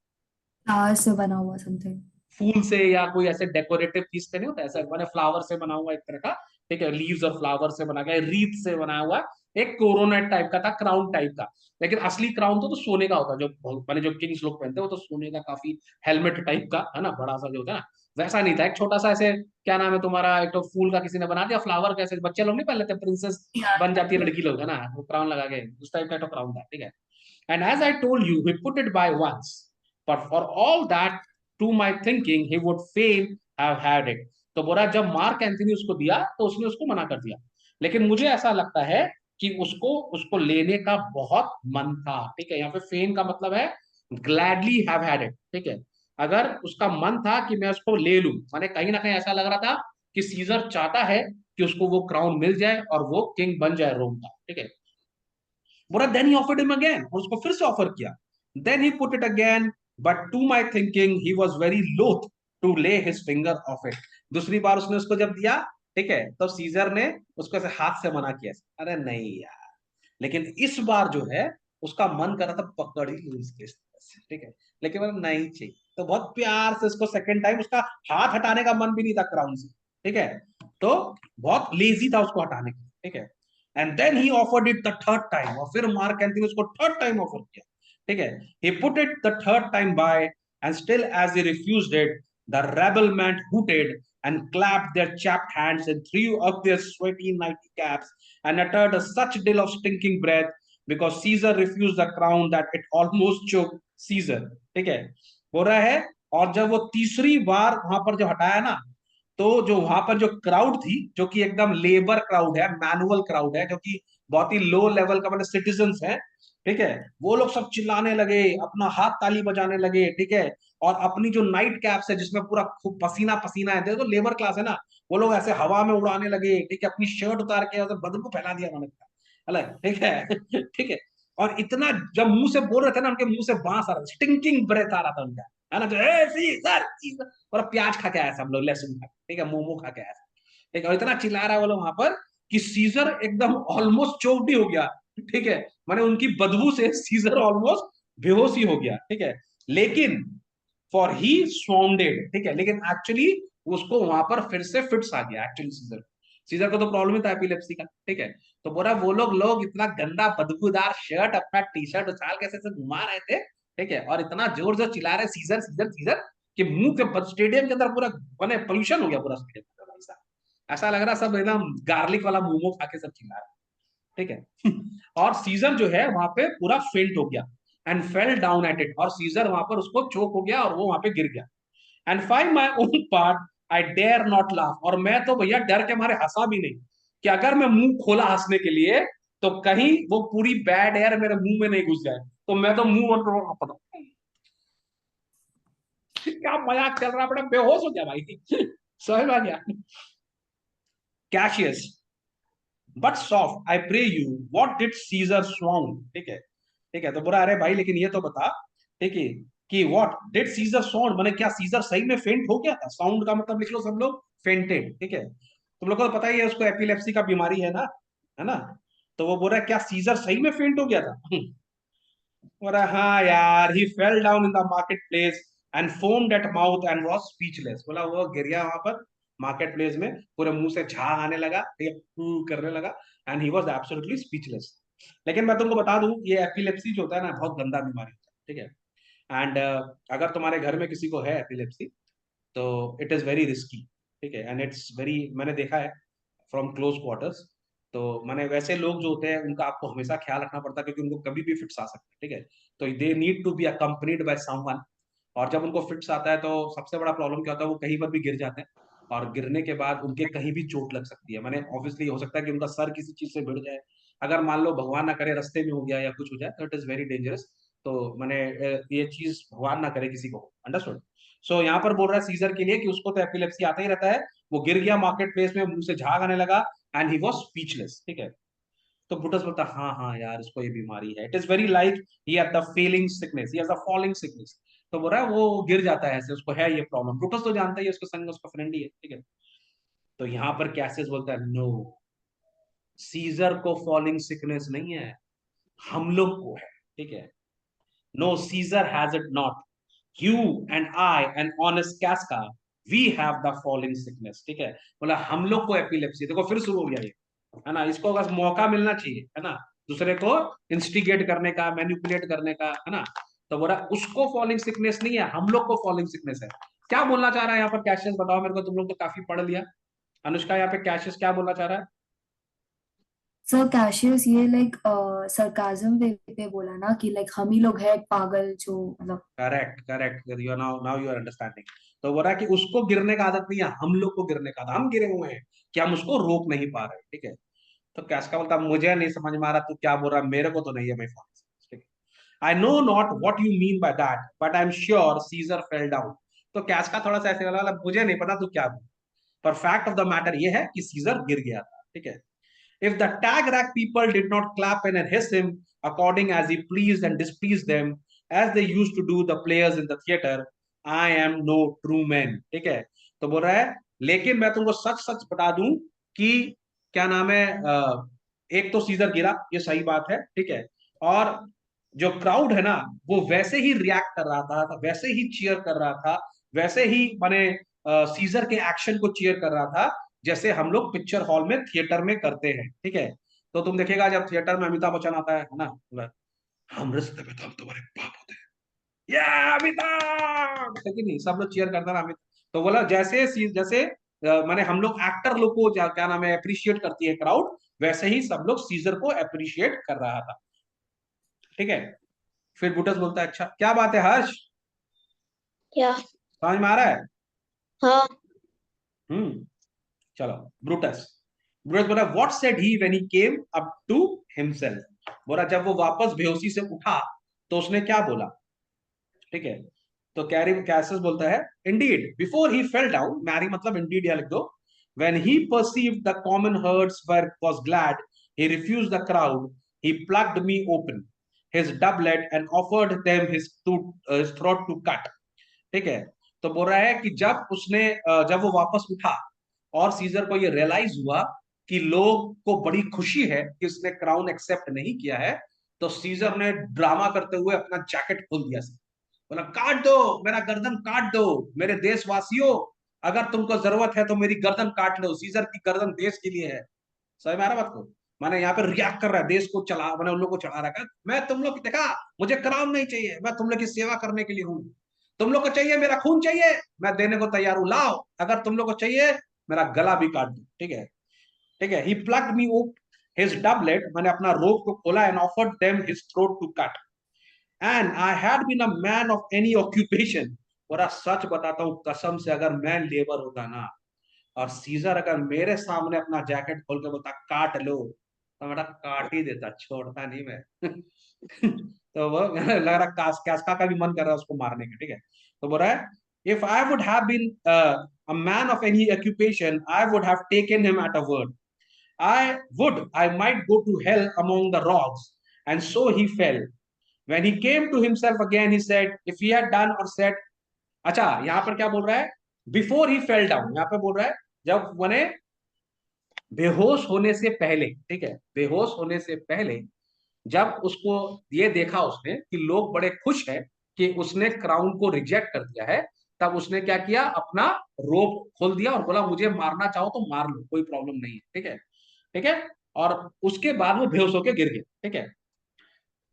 S2: फ्लावर से बना हुआ समथिंग।
S1: फूल से या कोई ऐसे डेकोरेटिव चीज से नहीं होता, ऐसा मैंने फ्लावर से बना हुआ एक तरह का, ठीक है, लीव्स और फ्लावर से बना गया, रीत से बना हुआ एक कोरोनेट टाइप का था, क्राउन टाइप का। लेकिन असली क्राउन तो सोने का होता है, जो मैंने जो किंग्स लोग पहनते हैं वो तो सोने का, काफी हेलमेट टाइप का है ना, बड़ा सा जो होता है ना, वैसा नहीं था, एक छोटा सा ऐसे, क्या नाम है तुम्हारा, एक तो फूल का किसी ने बना दिया, फ्लावर का, ऐसे बच्चे लोग नहीं पहन लेते, प्रिंसेस बन जाती है लड़की लोग है ना, वो क्राउन लगा के, उस टाइप का तो क्राउन था, ठीक है। And as I told you, he put it by once. But for all that, to my thinking, he would fain have had it. तो बोला जब मार्क एंथनी उसको दिया तो उसने उसको मना कर दिया, लेकिन मुझे ऐसा लगता है कि उसको उसको लेने का बहुत मन था, ठीक है। यहाँ पे फेन का मतलब है ग्लैडली हैव हैड इट, ठीक है। अगर उसका मन था कि मैं उसको ले लूं, माने कहीं ना कहीं ऐसा लग रहा था कि सीजर चाहता है कि उसको वो क्राउन मिल जाए और वो किंग बन जाए रोम का, ठीक है। बोला then he offered him again, और उसको फिर से ऑफर किया। Then he put it again, but to my thinking he was very loath to lay his finger off it. दूसरी बार उसने उसको जब दिया, ठीक है, तो सीजर ने उसको ऐसे हाथ से मना किया, अरे नहीं यार। लेकिन इस बार जो है उसका मन कर रहा था पकड़ ही लूं इसके इस तरह से, ठीक है। लेकिन मैंने नहीं चाहिए, तो बहुत प्यार से उसको सेकंड टाइम, उसका हाथ हटाने का मन भी नहीं था क्राउन से, ठीक है, तो बहुत लेजी था उसको हटाने के, ठीक है। And then he offered it the third time, और फिर मार्क एंथनी उसको थर्ड टाइम ऑफर किया, ठीक है। He put it the third time by, and still as he refused it, the rabblement hooted and clapped their chapped hands and threw up their sweaty nighty caps and uttered such deal of stinking breath because Caesar refused the crown that it almost choked Caesar, ठीक है, हो रहा है। और जब वो तीसरी बार वहां पर जो हटाया ना, तो जो वहां पर जो क्राउड थी, जो कि एकदम लेबर क्राउड है, मैनुअल क्राउड है, जो कि बहुत ही लो लेवल का मतलब सिटीजन्स है, ठीक है, वो लोग सब चिल्लाने लगे, अपना हाथ ताली बजाने लगे, ठीक है। और अपनी जो नाइट कैप्स है जिसमें पूरा खूब पसीना पसीना है, देखो लेबर क्लास है ना, वो लोग ऐसे हवा में उड़ाने लगे, ठीक है, अपनी शर्ट उतार के बदन को फैला दिया उन्होंने, अलग, ठीक है। ठीक है। और इतना जब मुंह से बोल रहे थे ना, उनके मुंह से बांस आ रहा था, स्टिंकिंग ब्रेथ आ रहा था उनका, है ना, जो सीजर सीजर, और प्याज खा के आया सब लोग, लहसुन खा, ठीक है, मोमो खा के आया, ठीक है, और इतना चिल्ला रहा है वो लोग वहां पर कि सीजर एकदम ऑलमोस्ट चोक्ड ही हो गया, ठीक है। माने उनकी बदबू से सीजर ऑलमोस्ट बेहोश ही हो गया, ठीक है। लेकिन फॉर ही स्वाउंडेड, ठीक है, लेकिन एक्चुअली उसको वहां पर फिर से फिट्स आ गया एक्चुअली, सीजर सीजर को तो प्रॉब्लम ही था एपिलेप्सी का, ठीक है। तो बोला वो लोग इतना गंदा बदबूदार शर्ट अपना टी शर्ट उछाल के ऐसे घुमा रहे थे, ठीक है, और इतना जोर जोर चिल्ला रहे सीजर सीजर सीजर कि मुंह के स्टेडियम के अंदर पूरा मैंने पोल्यूशन हो गया पूरा स्टेडियम के अंदर, ऐसा ऐसा लग रहा सब एकदम गार्लिक वाला मोमो खा के सब चिल्ला रहे, ठीक है। और सीजर जो है वहां पे पूरा फेंट हो गया and fell down at it, और सीजर वहां पर उसको चोक हो गया और वो वहां पे गिर गया। And find my own part I dare not laugh, और मैं तो भैया डर के मारे हंसा भी नहीं, कि अगर मैं मुंह खोला हंसने के लिए तो कहीं वो पूरी बैड एयर मेरे मुंह में नहीं घुस जाए, तो मैं तो मुंह बंद पता क्या मजाक चल रहा है, बड़ा बेहोश हो गया भाई। समझ में आ गया। Cassius, but soft I pray you what did Caesar swound, ठीक है, ठीक है। तो बोला अरे भाई लेकिन ये तो बता, ठीक है, कि व्हाट डिड सीजर साउंड, माने क्या सीजर सही में फेंट हो गया था, साउंड का मतलब लिख लो सब लोग, फेंटेड, ठीक है। तुम लोग को तो पता ही है उसको एपिलेप्सी का बीमारी है ना। तो वो बोल रहा है क्या सीजर सही में फेंट हो गया था? बोल रहा है हाँ यार, he fell down in the market place and foamed at mouth and was speechless, बोला वो गिर गया वहां पर मार्केट प्लेस में, पूरे मुंह से झाग आने लगा, ठीक है, करने लगा, and he was absolutely speechless. लेकिन मैं तुमको बता दूं ये एपिलेप्सी जो होता है ना बहुत गंदा बीमारी होता है, ठीक है। एंड अगर तुम्हारे घर में किसी को है एपिलेप्सी तो इट इज वेरी रिस्की, ठीक है, एंड इट्स वेरी, मैंने देखा है फ्रॉम क्लोज क्वार्टर्स। तो मैंने वैसे लोग जो होते हैं उनका आपको हमेशा ख्याल रखना पड़ता है क्योंकि उनको कभी भी फिट्स आ सकते हैं, ठीक है। तो they need to be accompanied by someone, और जब उनको फिट्स आता है तो सबसे बड़ा प्रॉब्लम क्या होता है, वो कहीं पर भी गिर जाते हैं और गिरने के बाद उनके कहीं भी चोट लग सकती है। मैंने ऑब्वियसली हो सकता है कि उनका सर किसी चीज से भिड़ जाए, अगर मान लो भगवान ना करे रास्ते में हो गया या कुछ हो जाए तो इट इज वेरी डेंजरस। तो मैंने ये चीज भगवान ना करे किसी को, अंडरस्टूड। सो यहाँ पर बोल रहा है सीजर के लिए कि उसको तो एपिलेप्सी आता ही रहता है, वो गिर गया मार्केट प्लेस में, मुंह से झाग आने लगा एंड ही वाज स्पीचलेस, ठीक है। तो बुटस बोलता हाँ हाँ यार इसको ये बीमारी है, it is very like he had the falling sickness, he has a falling sickness. तो बोल रहा है वो गिर जाता है ऐसे, उसको है ये प्रॉब्लम। ब्रूटस तो जानता ही है, उसके संग में उसका फ्रेंड ही है, ठीक है। तो यहाँ पर कैसियस बोलता है नो, सीजर को फॉलिंग सिकनेस नहीं है, हम लोग को है, ठीक है। No Caesar hath it not, you and I and honest Casca we have the falling sickness, ठीक है। बोला हम लोग को एपिलेप्सी, देखो फिर शुरू हो गया ये, है ना। इसको बस मौका मिलना चाहिए, है ना, दूसरे को इंस्टिगेट करने का, मैनिपुलेट करने का, है ना। तो बोला उसको फॉलिंग सिकनेस नहीं है, हम लोग को फॉलिंग सिकनेस है। क्या बोलना चाह रहा है यहाँ पर कैशियस, बताओ मेरे को, तुम लोग तो काफी पढ़ लिया। अनुष्का, यहाँ पे कैशियस क्या बोलना चाह रहा है?
S2: सर कैशियस ये लाइक सरकाजम वे पे बोला ना कि लाइक हम ही लोग है पागल जो मतलब।
S1: Correct correct, you now now you are understanding. तो बोला कि उसको गिरने का आदत नहीं है, हम लोग को गिरने का आदत, हम गिरे हुए हैं कि हम उसको रोक नहीं पा रहे, ठीक है। तो कैस्का बोलता मुझे नहीं समझ में आ रहा तू क्या बोल रहा है, मेरे को तो नहीं है मैं फॉरेस्ट, ठीक है। I know not what you mean by that but I am sure Caesar fell down. तो कैस्का थोड़ा सा ऐसे वाला, मुझे नहीं पता तू क्या बोल, पर फैक्ट ऑफ द मैटर ये है कि सीजर गिर गया था, ठीक है। If the tag rack people did not clap and hiss him according as he pleased and displeased them, as they used to do the players in the theater, I am no true man, ठीक है। तो बोल रहा है लेकिन मैं तुमको सच सच बता दूं कि क्या नाम है, एक तो सीजर गिरा, ये सही बात है, ठीक है। और जो क्राउड है ना, वो वैसे ही रिएक्ट कर रहा था, वैसे ही चीयर कर रहा था, वैसे ही माने सीजर के एक्शन को चीयर कर रहा था जैसे हम लोग पिक्चर हॉल में थिएटर में करते हैं, ठीक है। तो तुम देखिएगा जब थिएटर में अमिताभ बच्चन आता है ना, बोला, हम रिश्ते में तो हम तुम्हारे बाप होते हैं, या अमिताभ, है कि नहीं, सब लोग चीयर करते हैं अमित। तो बोला जैसे जैसे माने हम लोग एक्टर लोग को क्या नाम है अप्रिशिएट करती है क्राउड, वैसे ही सब लोग सीजर को अप्रिशिएट कर रहा था, ठीक है। फिर बुटस बोलता है अच्छा क्या बात है हर्ष,
S3: क्या?
S1: समझ में आ रहा है?
S3: हाँ।
S1: हम्म, चलो। ब्रूटस ब्रूटस बोला what said he when he came up to himself, बोला जब वो वापस बेहोशी से उठा तो उसने क्या बोला, ठीक है। तो कैरी कैसस बोलता है indeed before he fell down, marry मतलब इंडीड या लिख दो, when he perceived the common herds were was glad, he refused the crowd, he plucked me open his doublet and offered them his throat to cut, ठीक है। तो बोल रहा है कि जब उसने जब वो वापस उठा और सीजर को ये रियलाइज हुआ कि लोग को बड़ी खुशी है कि उसने क्राउन एक्सेप्ट नहीं किया है, तो सीजर ने ड्रामा करते हुए अपना जैकेट खोल दिया, बोला काट दो, मेरा गर्दन काट दो, मेरे देशवासियों, अगर तुमको जरूरत है तो मेरी गर्दन काट लो, सीजर की गर्दन देश के लिए है। समझ में आ रहा बात को? माने यहाँ पे रिएक्ट कर रहा है, देश को चला, मैंने उन लोग को चढ़ा रखा है, मैं तुम लोग देखा, मुझे क्राउन नहीं चाहिए, मैं तुम लोग की सेवा करने के लिए हूँ, तुम लोग को चाहिए मेरा खून चाहिए, मैं देने को तैयार हूँ, लाओ, अगर तुम लोग को चाहिए मेरा गला भी काट दो, ठीक है, ठीक है। He plucked me up his doublet, मैंने अपना रोप को खोला and offered them his throat to cut, and I had been a man of any occupation, बड़ा सच बताता हूँ कसम से, अगर मैं लेबर होता ना और सीजर अगर मेरे सामने अपना जैकेट खोल के बोलता काट लो, तो मेरा काट ही देता, छोड़ता नहीं मैं। तो वो लग रहा कैस्का का भी मन कर रहा है उसको मारने का, ठीक है। तो बोल रहा है if I would have been a man of any occupation, I would have taken him at a word. I might go to hell among the rocks. And so he fell. When he came to himself again, he said, if he had done or said, अच्छा यहाँ पर क्या बोल रहा है, before he fell down, यहाँ पे बोल रहा है जब मैंने बेहोश होने से पहले, ठीक है, बेहोश होने से पहले जब उसको ये देखा उसने कि लोग बड़े खुश हैं कि उसने क्राउन को रिजेक्ट कर दिया है, तब उसने क्या किया, अपना रोप खोल दिया और बोला मुझे मारना चाहो तो मार लो, कोई प्रॉब्लम नहीं है, ठीक है, ठीक है। और उसके बाद वो बेहोश होकर गिर गया, ठीक है,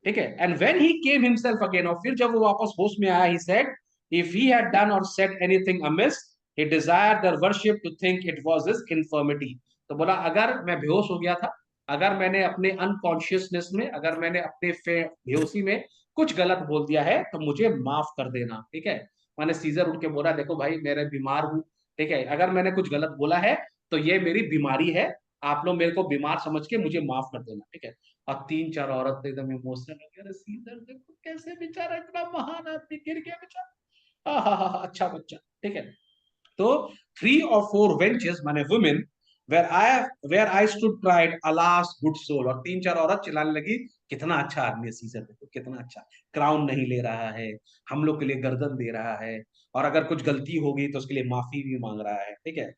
S1: ठीक है। And when he came himself again, और फिर जब वो वापस होश में आया, he said if he had done or said anything amiss, he desired their worship to think it was his infirmity. तो बोला अगर मैं बेहोश हो गया था, अगर मैंने अपने अनकॉन्शियसनेस में, अगर मैंने अपने बेहोशी में कुछ गलत बोल दिया है तो मुझे माफ कर देना, ठीक है। मैंने सीजर उठ के बोला, देखो भाई मेरे बीमार हूँ, ठीक है, अगर मैंने कुछ गलत बोला है तो ये मेरी बीमारी है, आप लोग मेरे को बीमार समझ के मुझे माफ कर देना, ठीक है। और तीन चार औरत एकदम इमोशनल हो गया, अरे सीजर देखो कैसे बेचारा इतना महान आदमी गिर गया बेचारा, हा, अच्छा बच्चा, ठीक है। तो 3 or 4 benches माने women where I stood cried alas good soul, और तीन चार औरत चिल्लाने लगी, कितना अच्छा आदमी है सीजर, देखो कितना अच्छा, क्राउन नहीं ले रहा है, हम लोग के लिए गर्दन दे रहा है, और अगर कुछ गलती होगी तो उसके लिए माफी भी मांग रहा है, ठीक है।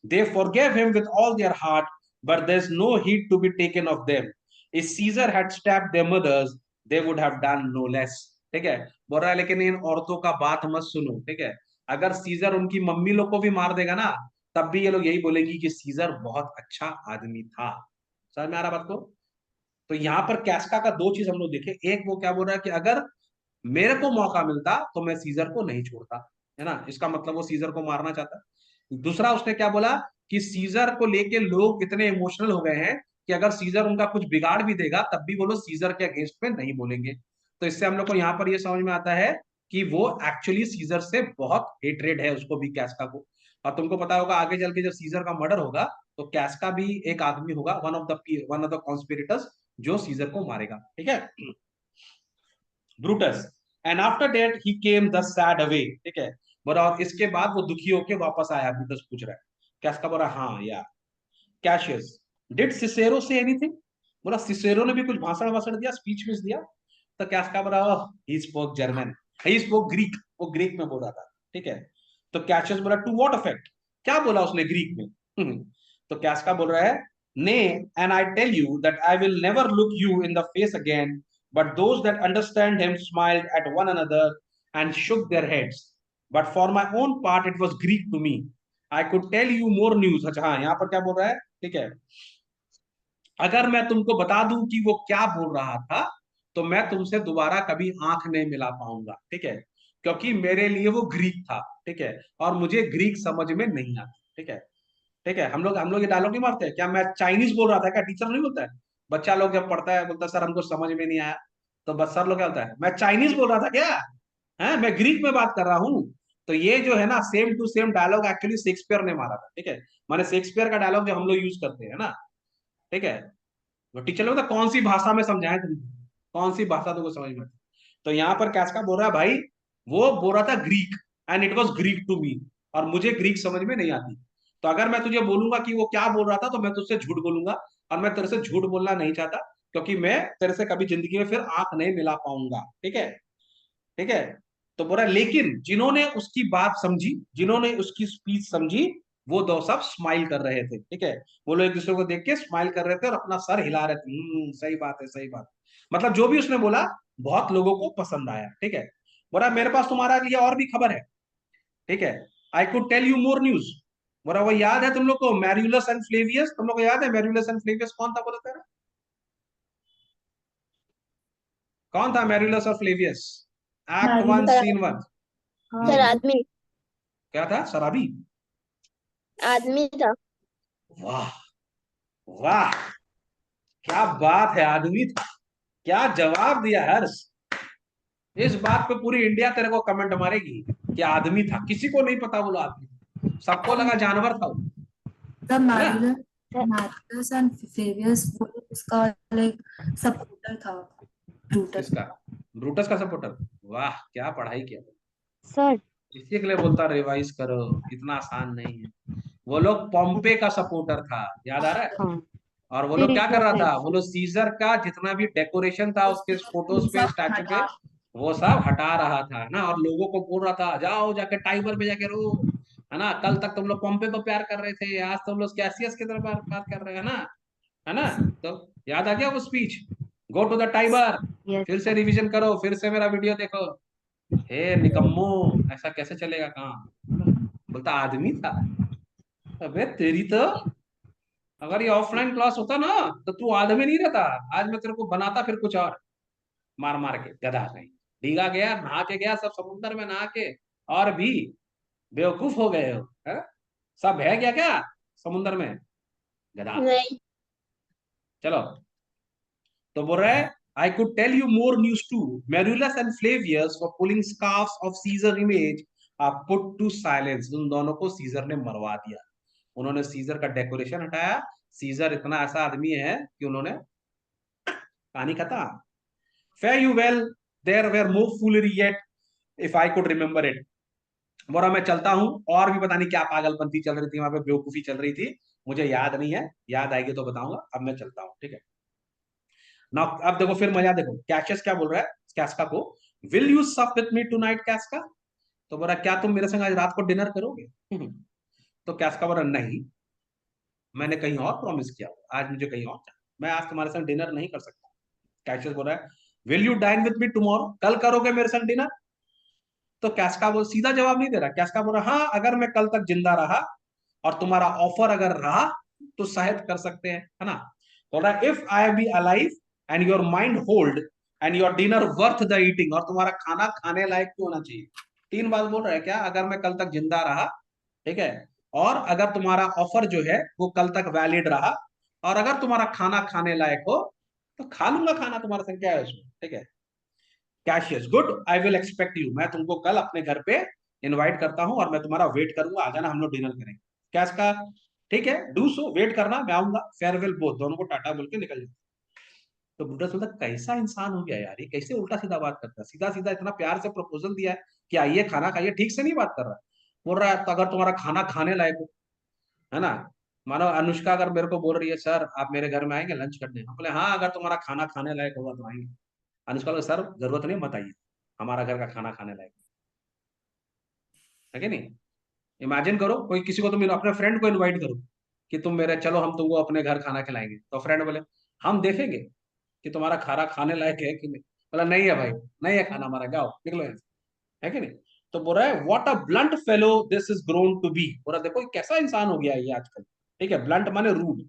S1: They forgave him with all their heart, but there's no heed to be taken of them. If Caesar had stabbed their mothers, they would have done no less. ठीक है, बोल रहा है लेकिन इन औरतों का बात मत सुनो, ठीक है। अगर सीजर उनकी मम्मी लोग को भी मार देगा ना, तब भी ये लोग यही बोलेंगी कि सीजर बहुत अच्छा आदमी था। समझ में आ रहा बात को? तो यहाँ पर कैस्का का दो चीज हम लोग देखे, एक वो क्या बोल रहा है कि अगर मेरे को मौका मिलता तो मैं सीजर को नहीं छोड़ता, है ना, इसका मतलब वो सीजर को मारना चाहता है। दूसरा उसने क्या बोला कि सीजर को लेके लोग इतने इमोशनल हो गए हैं कि अगर सीजर उनका कुछ बिगाड़ भी देगा तब भी वो लोग सीजर के अगेंस्ट में नहीं बोलेंगे। तो इससे हम लोग को यहाँ पर ये समझ में आता है कि वो एक्चुअली सीजर से बहुत हेट्रेड है उसको भी, कैस्का को। और तुमको पता होगा आगे चल के जब सीजर का मर्डर होगा तो कैस्का भी एक आदमी होगा, वन ऑफ द कॉन्स्पिरेटर्स, जो सीजर को मारेगा, ठीक है। Brutus, and after that he came the sad away, ठीक है। बोला और इसके बाद वो दुखी होके वापस आया, ब्रूटस पूछ रहा है। कैस्का बोला हाँ या। Cassius, did Cicero say anything, बोला सिसेरो ने भी कुछ भाषण वाषण दिया, स्पीच विच दिया। तो कैस्का बोला he spoke German, he spoke Greek, वो ग्रीक में बोल रहा था, ठीक है। तो कैशियस बोला टू व्हाट इफेक्ट, क्या बोला उसने ग्रीक में? तो कैस्का बोल रहा है, ने and I tell you that I will never look you in the face again, but those that understand him smiled at one another and shook their heads. But for my own part, it was Greek to me. I could tell you more news. अच्छा हाँ, यहाँ पर क्या बोल रहा है, ठीक है। अगर मैं तुमको बता दूं कि वो क्या बोल रहा था तो मैं तुमसे दोबारा कभी आंख नहीं मिला पाऊंगा, ठीक है, क्योंकि मेरे लिए वो ग्रीक था, ठीक है, और मुझे ग्रीक समझ में नहीं आता, ठीक है। ठीक है, हम लोग ये डायलॉग नहीं मारते, क्या मैं चाइनीज बोल रहा था क्या, टीचर नहीं बोलता है, बच्चा लोग जब पढ़ता है बोलता है सर हमको समझ में नहीं आया, तो बस सर लोग क्या होता है, मैं चाइनीज बोल रहा था क्या, है मैं ग्रीक में बात कर रहा हूँ। तो ये जो है ना same to same dialogue actually Shakespeare ने मारा था, ठीक है। माने शेक्सपियर का डायलॉग जो हम लोग यूज करते हैं ना, ठीक है, वो टीचर लोग कौन सी भाषा में समझाए तुमको, कौन सी भाषा तुमको समझ में आती? तो यहाँ पर कैस्का बोल रहा है भाई, वो बोल रहा था Greek, and it was Greek to me, और मुझे ग्रीक समझ में नहीं आती। तो अगर मैं तुझे बोलूंगा कि वो क्या बोल रहा था तो मैं तुझसे झूठ बोलूंगा, और मैं तेरे से झूठ बोलना नहीं चाहता, क्योंकि मैं तेरे से कभी जिंदगी में फिर आंख नहीं मिला पाऊंगा, ठीक है, ठीक है। तो बोला लेकिन जिन्होंने उसकी बात समझी, जिन्होंने उसकी स्पीच समझी, वो दो सब स्माइल कर रहे थे, ठीक है। वो लोग एक दूसरे को देख के स्माइल कर रहे थे और अपना सर हिला रहे थे, सही बात है, सही बात। मतलब जो भी उसने बोला बहुत लोगों को पसंद आया, ठीक है। बोला मेरे पास तुम्हारा लिए और भी खबर है, ठीक है, I could tell you more news. बोला वो याद है तुम लोग को मैर्यूलस एंड फ्लेवियस, तुम लोग को याद है मैर्यूलस एंड फ्लेवियस कौन था, बोला तेरा कौन था मैर्यूलस और Flavius? Act one
S2: Marullus,
S3: sir,
S1: scene one.
S2: हाँ
S3: सर
S1: हम्म,
S2: वो
S3: आदमी,
S1: क्या था, शराबी?
S3: आदमी था।
S1: वाह, वाह, क्या बात है, आदमी था, क्या जवाब दिया हर्ष। इस बात पे पूरी इंडिया तेरे को कमेंट मारेगी कि आदमी था, किसी को नहीं पता बोला आदमी था, सबको लगा जानवर था वो,
S2: सब
S1: है ना।
S2: मैरिलस, मैरिलस एंड फेवियस वो उसका लाइक सपोर्टर था, ब्रूटस
S1: किसका? ब्रूटस का सपोर्टर? वाह, क्या पढ़ाई किया।
S3: सर
S1: इसी के लिए बोलता रिवाइज करो, इतना आसान नहीं है। वो लोग पॉम्पे का सपोर्टर था, याद आ रहा है?
S3: हाँ
S1: और वो लोग क्या कर रहा था,
S3: सीरियस।
S1: वो लोग सीजर का जितना भी डेकोरेशन था उसके फोटोज पे,
S2: सब
S1: स्टैचू पे,
S2: हटा।
S1: वो सब हटा रहा था ना, और लोगों को बोल रहा था जाओ जाके टाइबर पे जाके रो, है ना, कल तक तुम लोग पॉम्पे को प्यार कर रहे थे, आज तुम लोग कैसियस की तरफ बात कर रहे हैं ना, है ना। तो याद आ गया वो speech, go to the Tiber,
S3: yes
S1: फिर से
S3: सर।
S1: रिवीजन करो, फिर से मेरा वीडियो देखो। हे निकम्मो, ऐसा कैसे चलेगा काम, बोलता आदमी था। अबे तेरी तो, अगर ये ऑफलाइन क्लास होता ना तो तू आदमी नहीं रहता, आज मैं तेरे को बनाता फिर कुछ और, मार मार के गधा कहीं, भीगा गया नहा के गया सब समुद्र में नहा के, और भी बेवकूफ हो गए हो, है? सब है क्या क्या समुद्र में, गधा।
S3: नहीं
S1: चलो, तो बोल रहे हैं I could tell you more news too. Merulus and Flavius for pulling scarves of Caesar image are put to silence. उन दोनों को सीजर ने मरवा दिया, उन्होंने सीजर का डेकोरेशन हटाया। सीजर इतना ऐसा आदमी है कि उन्होंने कहानी खत्म। Fare you well, there were more foolery yet if I could remember it. बोरा मैं चलता हूं, और भी पता नहीं क्या पागलपंती चल रही थी वहां पे, बेवकूफी चल रही थी, मुझे याद नहीं है, याद आएगी तो बताऊंगा, अब मैं चलता हूं, ठीक है ना। अब देखो फिर मजा, देखो कैशियस क्या बोल रहा है कैस्का को, विल यू सप विथ मी टुनाइट कैस्का, तो बोला क्या तुम मेरे संग आज रात को डिनर करोगे? तो कैस्का बोला नहीं, मैंने कहीं और प्रॉमिस किया, आज मुझे कहीं और जाना, मैं आज तुम्हारे संग डिनर नहीं कर सकता। कैशियस बोल रहा है will you dine with me tomorrow, कल करोगे मेरे संग डिनर? तो कैस्का वो सीधा जवाब नहीं दे रहा, कैस्का बोल रहा हाँ, अगर मैं कल तक जिंदा रहा और तुम्हारा ऑफर अगर रहा तो शायद कर सकते हैं, है ना। बोल रहा है if I be alive and your mind hold and your dinner worth the eating, और तुम्हारा खाना खाने लायक क्यों होना चाहिए। 3 बात बोल रहा है क्या, अगर मैं कल तक जिंदा रहा, ठीक है, और अगर तुम्हारा ऑफर जो है वो कल तक वैलिड रहा, और अगर तुम्हारा खाना खाने लायक हो तो खा लूंगा खाना तुम्हारे संग, क्या है उसमें, ठीक है। Cassius good, I will expect you, मैं तुमको कल अपने घर पे इनवाइट करता हूं और मैं तुम्हारा वेट करूंगा, आ जाना, हम लोग डिनर करेंगे। कैश का ठीक है, डू सो, वेट करना, मैं आऊंगा। फेयरवेल बोथ, दोनों को टाटा बोल के निकल जाए। तो ब्रूटस बोलता कैसा इंसान हो गया यार, ये कैसे उल्टा सीधा बात करता है, सीधा सीधा इतना प्यार से प्रपोजल दिया है कि आइए खाना खाइए, ठीक से नहीं बात कर रहा है। बोल रहा है तो अगर तुम्हारा खाना खाने लायक हो, है ना। मानो अनुष्का अगर मेरे को बोल रही है सर आप मेरे घर में आएंगे लंच करने, हम बोले हाँ अगर तुम्हारा खाना खाने लायक होगा तो आएंगे। अनुष्का बोले सर जरूरत नहीं, मत आइए, हमारा घर का खाना खाने लायक है कि नहीं। इमेजिन करो कोई किसी को तुम अपने फ्रेंड को इनवाइट करो कि तुम मेरे चलो हम तुमको अपने घर खाना खिलाएंगे, तो फ्रेंड बोले हम देखेंगे कि तुम्हारा खाना खाने लायक है कि नहीं, बोला नहीं है भाई, नहीं है खाना हमारा, जाओ निकलो यहाँ से, है कि नहीं। तो बोल रहा है what a blunt fellow this is grown to be, बोला देखो कैसा इंसान हो गया है ये आजकल, ठीक है, ब्लंट माने रूड,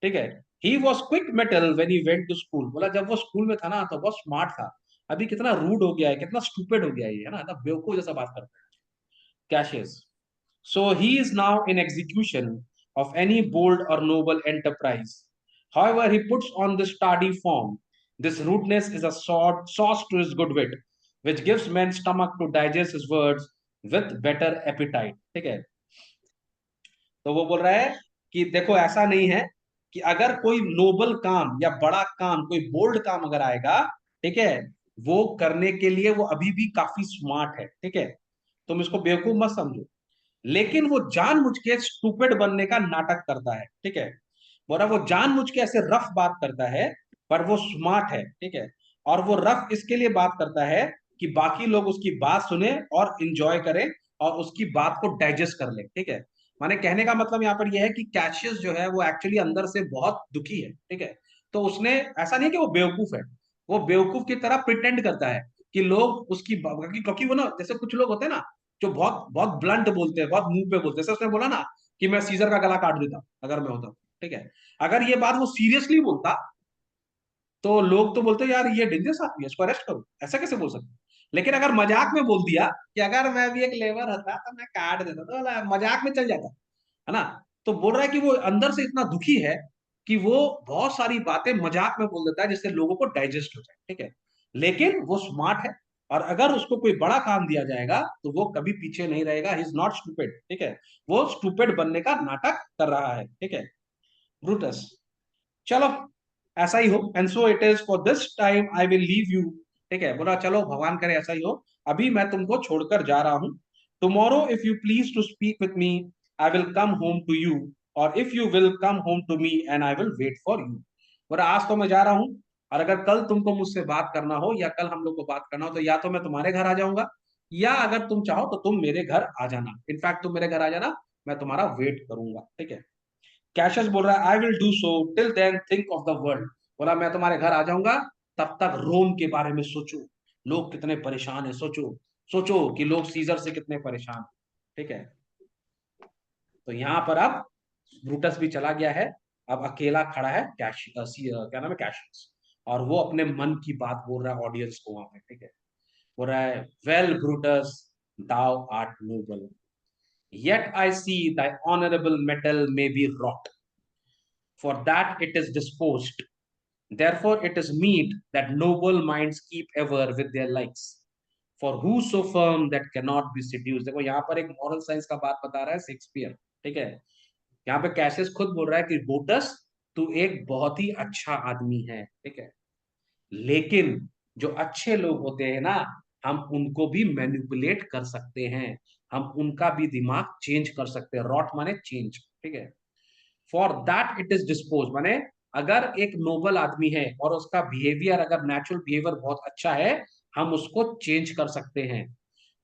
S1: ठीक है। He was quick mettle when he went to school, बोला जब वो स्कूल में था ना तो बहुत स्मार्ट था, अभी कितना रूड हो गया है, कितना स्टूपिड हो गया है ना, बेवकूफ जैसा बात करता है। Cassius, so he is now in execution of any bold or noble enterprise. However, he puts on this tardy form. This rudeness is a sauce to his good wit, which gives men stomach to digest his words with better appetite. ठीक है, तो वो बोल रहा है कि देखो ऐसा नहीं है कि अगर कोई नोबल काम या बड़ा काम, कोई बोल्ड काम अगर आएगा, ठीक है, वो करने के लिए वो अभी भी काफी स्मार्ट है, ठीक है, तुम इसको बेवकूफ मत समझो, लेकिन वो जानबूझ के स्टूपिड बनने का नाटक करता है, ठीक है। बोला वो जानबूझ के ऐसे रफ बात करता है, पर वो स्मार्ट है, ठीक है, और वो रफ इसके लिए बात करता है कि बाकी लोग उसकी बात सुने और इंजॉय करें और उसकी बात को डाइजेस्ट कर ले, ठीक है। माने कहने का मतलब यहाँ पर यह है कि कैशियस जो है वो एक्चुअली अंदर से बहुत दुखी है, ठीक है। तो उसने ऐसा नहीं कि वो बेवकूफ है, वो बेवकूफ की तरह प्रिटेंड करता है कि लोग उसकी, क्योंकि वो ना जैसे कुछ लोग होते हैं ना जो बहुत बहुत ब्लंट बोलते हैं, बहुत मुंह पे बोलते हैं, जैसे उसने बोला ना कि मैं सीजर का गला काट देता अगर मैं होता, ठीक है। अगर ये बात वो सीरियसली बोलता तो लोग तो बोलते यार ये डेंजरस आदमी है, इसको अरेस्ट करो, ऐसा कैसे बोल सकते। लेकिन अगर मजाक में बोल दिया कि अगर मैं भी एक लेबर होता तो मैं काट देता, तो मजाक में चल जाता, है ना। तो बोल रहा है कि वो अंदर से इतना दुखी है कि वो बहुत सारी बातें मजाक में बोल देता है जिससे लोगों को डाइजेस्ट हो जाए, ठीक है। लेकिन वो स्मार्ट है, और अगर उसको कोई बड़ा काम दिया जाएगा तो वो कभी पीछे नहीं रहेगा, ही इज नॉट स्टूपिड, ठीक है, वो स्टूपिड बनने का नाटक कर रहा है, ठीक है। ब्रूटस, चलो ऐसा ही हो, and so it is for this time I will leave you, ठीक है, बोला चलो भगवान करे ऐसा ही हो, अभी मैं तुमको छोड़कर जा रहा हूं। Tomorrow if you please to speak with me I will come home to you, or if you will come home to me and I will wait for you. बोला आज तो मैं जा रहा हूं, और अगर कल तुमको मुझसे बात करना हो या कल हम लोग को बात करना हो तो या तो मैं तुम्हारे घर आ जाऊंगा, या अगर तुम चाहो तो तुम मेरे घर आ जाना, इनफैक्ट तुम मेरे घर आ जाना, मैं तुम्हारा वेट करूंगा, ठीक है। कैशियस बोल रहा है I will do so, till then think of the world, बोला मैं तुम्हारे घर आ जाऊंगा, तब तक रोम के बारे में सोचो, लोग कितने परेशान है, सोचो, सोचो कि लोग सीजर से कितने परेशान हैं, ठीक है। तो यहाँ पर अब ब्रूटस भी चला गया है, अब अकेला खड़ा है क्या नाम है, कैशियस, और वो अपने मन की बात बोल रहा है ऑडियंस को वहां पे, ठीक है। बोल रहा है well Brutus, thou art noble, yet I see thy honorable metal may be rot, for that it is disposed. Therefore it is meet that noble minds keep ever with their likes, for who so firm that cannot be seduced। देखो यहाँ पर एक moral science का बात बता रहा है Shakespeare, ठीक है। यहाँ पे कैसियस खुद बोल रहा है कि ब्रूटस तू एक बहुत ही अच्छा आदमी है, ठीक है, लेकिन जो अच्छे लोग होते हैं ना, हम उनको भी मैनिपुलेट कर सकते हैं, हम उनका भी दिमाग चेंज कर सकते हैं। रॉट माने चेंज, ठीक है। For that it is dispose, माने अगर एक नोबल आदमी है और उसका बिहेवियर, अगर नेचुरल बिहेवियर बहुत अच्छा है, हम उसको चेंज कर सकते हैं।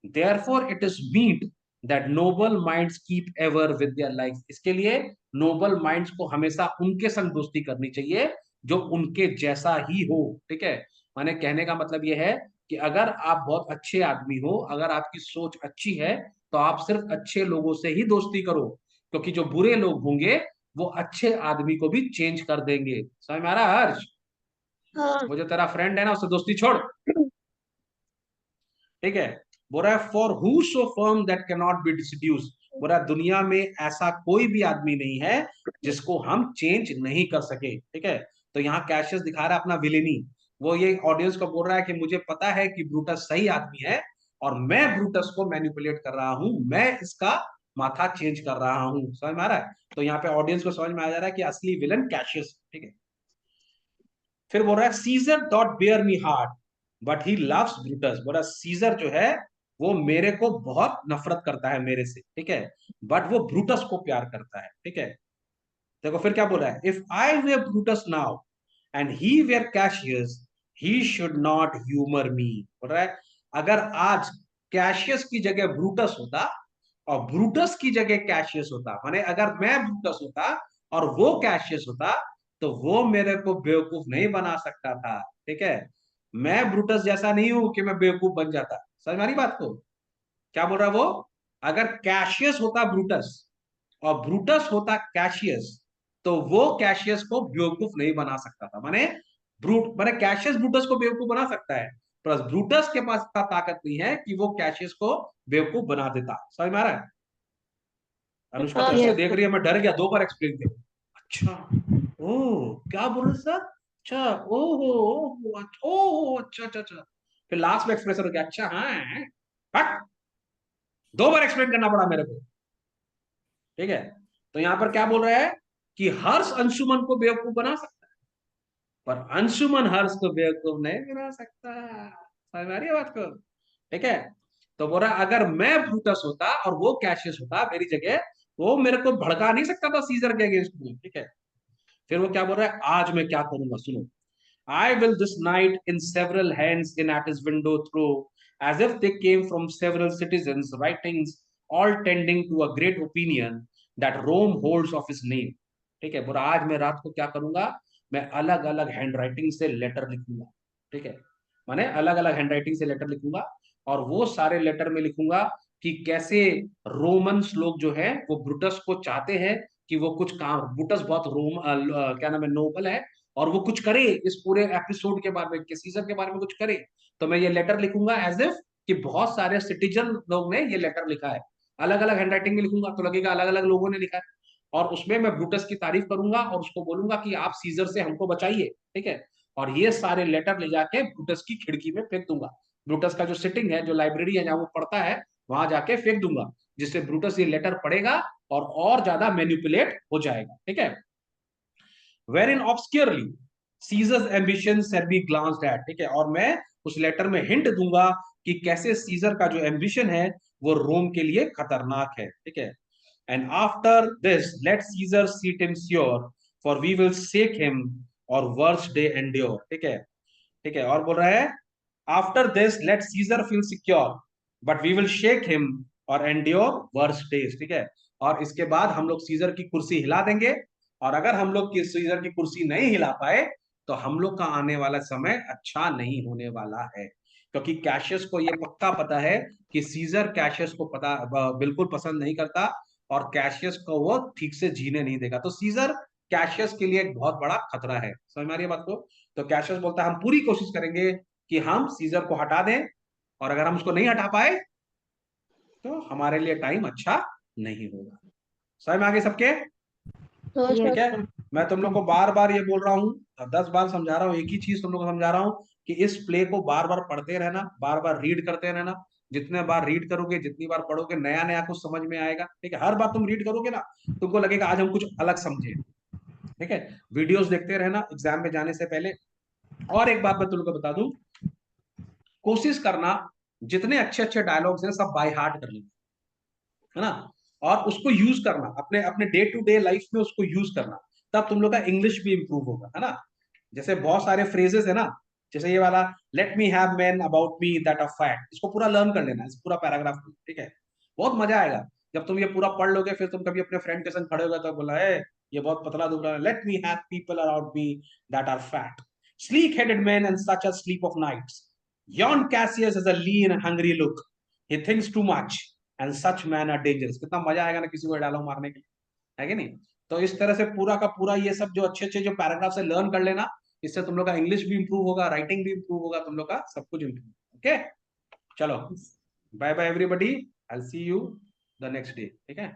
S1: Therefore it is meet that noble minds keep ever with their life, इसके लिए नोबल माइंड्स को हमेशा उनके संग दोस्ती करनी चाहिए जो उनके जैसा ही हो, ठीक है। माने कहने का मतलब यह है कि अगर आप बहुत अच्छे आदमी हो, अगर आपकी सोच अच्छी है, तो आप सिर्फ अच्छे लोगों से ही दोस्ती करो, क्योंकि जो बुरे लोग होंगे वो अच्छे आदमी को भी चेंज कर देंगे। समझ में आ रहा है हर्ष?
S3: हाँ।
S1: वो जो तेरा फ्रेंड है ना, उससे दोस्ती छोड़, ठीक है। बोल रहा है for who so firm that can not be seduced, बोल रहा है दुनिया में ऐसा कोई भी आदमी नहीं है जिसको हम चेंज नहीं कर सके, ठीक है। तो यहाँ कैशियस दिखा रहा है अपना विलेनी, वो ये ऑडियंस को बोल रहा है कि मुझे पता है कि ब्रूटस सही आदमी है और मैं ब्रूटस को मैनिपुलेट कर रहा हूं, मैं इसका माथा चेंज कर रहा हूं। समझ में आ रहा है? तो यहाँ पे ऑडियंस को समझ में आ जा रहा है कि असली विलन कैशियस, ठीक है। फिर बोल रहा है Caesar doth bear me hard but he loves Brutus, बोल रहा सीजर जो है वो मेरे को बहुत नफरत करता है मेरे से, ठीक है, बट वो ब्रूटस को प्यार करता है, ठीक है। देखो फिर क्या बोल रहा है, if I were Brutus now and he were Cassius he should not humour me. बोल रहा है अगर आज कैशियस की जगह ब्रूटस होता और ब्रूटस की जगह कैशियस होता, माने अगर मैं ब्रूटस होता और वो कैशियस होता, तो वो मेरे को बेवकूफ नहीं बना सकता था, ठीक है। मैं ब्रूटस जैसा नहीं हूं कि मैं बेवकूफ बन जाता। समझ मारी बात को? क्या बोल रहा है वो, अगर कैशियस होता ब्रूटस और ब्रूटस होता कैशियस, तो वो कैशियस को बेवकूफ नहीं बना सकता था। माने माने कैशियस ब्रूटस को बेवकूफ बना सकता है, प्लस ब्रूटस के पास इतना ताकत नहीं है कि वो कैशियस को बेवकूफ बना देता। समझ में आ रहा है? अनुष्का तो
S3: हाँ
S1: ऐसे
S3: सर।
S1: देख रही है, मैं डर गया, दो बार एक्सप्लेन किया। अच्छा, ओ क्या बोल रहे सर, अच्छा, ओहो ओहो ओहो, अच्छा अच्छा अच्छा। फिर लास्ट में एक्सप्रेशन हो गया, अच्छा हाँ हट, दो बार एक्सप्लेन करना पड़ा मेरे को, ठीक है। तो यहां पर क्या बोल रहा है कि हर्ष अंशुमन को बेवकूफ बना सकता है, पर अंशुमन हर्ष को बेवकूफ नहीं बना सकता। समझ में आ रही है बात को? ठीक है। तो बोल रहा अगर मैं ब्रूटस होता और वो कैशियस होता मेरी जगह, वो मेरे को भड़का नहीं सकता था सीजर के अगेंस्ट में, ठीक है। फिर वो क्या बोल रहा है, आज मैं क्या करूंगा सुनो, I will this night in several hands in at his window throw, as if they came from several citizens, writings all tending to a great opinion that Rome holds of his name। ठीक है, बोला आज मैं रात को क्या करूंगा, मैं अलग अलग हैंड राइटिंग से लेटर लिखूंगा, ठीक है, माने अलग अलग हैंड राइटिंग से लेटर लिखूंगा, और वो सारे लेटर में लिखूंगा कि कैसे रोमन्स लोग जो है वो ब्रूटस को चाहते हैं कि वो कुछ काम, ब्रूटस बहुत क्या नाम है, नोबल है, और वो कुछ करे इस पूरे एपिसोड के बारे में, के सीजन के बारे में कुछ करे। तो मैं ये लेटर लिखूंगा एज इफ कि बहुत सारे सिटीजन लोग ने ये लेटर लिखा है, अलग अलग हैंडराइटिंग में लिखूंगा तो लगेगा अलग अलग लोगों ने लिखा है, और उसमें मैं ब्रूटस की तारीफ करूंगा और उसको बोलूंगा कि आप सीजर से हमको बचाइए, ठीक है। और ये सारे लेटर ले जाके ब्रूटस की खिड़की में फेंक दूंगा, ब्रूटस का जो सिटिंग है, जो लाइब्रेरी है जहां वो पढ़ता है, वहां जाके फेंक दूंगा, जिससे ब्रूटस ये लेटर पढ़ेगा और ज्यादा मैनिपुलेट हो जाएगा, ठीक है। wherein obscurely Caesar's ambitions shall be glanced at, ठीक है, और मैं उस लेटर में हिंट दूंगा कि कैसे सीजर का जो एम्बिशन है वो रोम के लिए खतरनाक है, ठीक है। And after this let Caesar seat him sure for we will shake him or worse day endure, ठीक है, ठीक है। और बोल रहा है after this let Caesar feel secure but we will shake him or endure worse days, ठीक है। और इसके बाद हम लोग सीजर की कुर्सी हिला देंगे, और अगर हम लोग की सीजर की कुर्सी नहीं हिला पाए तो हम लोग का आने वाला समय अच्छा नहीं होने वाला है, क्योंकि कैशियस को ये पक्का पता है कि सीजर कैशियस को पता बिल्कुल पसंद नहीं करता, और कैशियस को वो ठीक से जीने नहीं देगा। तो सीजर कैशियस के लिए एक बहुत बड़ा खतरा है। समझ में आ रही है बात को? तो कैशियस बोलता है हम पूरी कोशिश करेंगे कि हम सीजर को हटा दें, और अगर हम उसको नहीं हटा पाए तो हमारे लिए टाइम अच्छा नहीं होगा। समझ में आ गई सबके?
S3: हाँ
S2: ये
S1: ठीक
S3: सर।
S1: है। मैं तुम लोग को बार बार ये बोल रहा हूँ, 10 बार समझा रहा हूँ, एक ही चीज तुम लोग को समझा रहा हूँ कि इस प्ले को बार बार पढ़ते रहना, बार बार रीड करते रहना। जितने बार रीड करोगे, जितनी बार पढ़ोगे, नया नया कुछ समझ में आएगा। ठीक है, हर बार तुम रीड करोगे ना, तुमको लगेगा आज हम कुछ अलग समझे। ठीक है, वीडियोस देखते रहना एग्जाम में जाने से पहले। और एक बात मैं तुम लोग को बता दूं, कोशिश करना जितने अच्छे अच्छे डायलॉग्स हैं सब बाय हार्ट कर लेना, है ना, और उसको यूज करना अपने अपने डे टू डे लाइफ में, उसको यूज करना। तब तुम लोग का इंग्लिश भी इंप्रूव होगा, है ना। जैसे बहुत सारे फ्रेजेस है ना, जैसे ये वाला, late me have man about me that of fact, इसको पूरा लर्न कर लेना, इस पूरा पैराग्राफ को। ठीक है, बहुत मजा आएगा जब तुम ये पूरा पढ़ लोगे, फिर तुम कभी अपने फ्रेंड के संग खड़े होगा तो बोला है ये बहुत पतला दुबला है, let me have people around me that are fat, sleek headed men and such a sleep of nights, yon Cassius has a lean and hungry look, he thinks too much and such men are dangerous। कितना मजा आएगा ना किसी को dialogue मारने के लिए, है कि नहीं। तो इस तरह से पूरा का पूरा ये सब जो अच्छे अच्छे जो पैराग्राफ से लर्न कर लेना, इससे तुम लोग का इंग्लिश भी इंप्रूव होगा, राइटिंग भी इंप्रूव होगा, तुम लोग का सब कुछ इंप्रूव। ओके, चलो, bye bye everybody, I will see you the next day. ठीक है।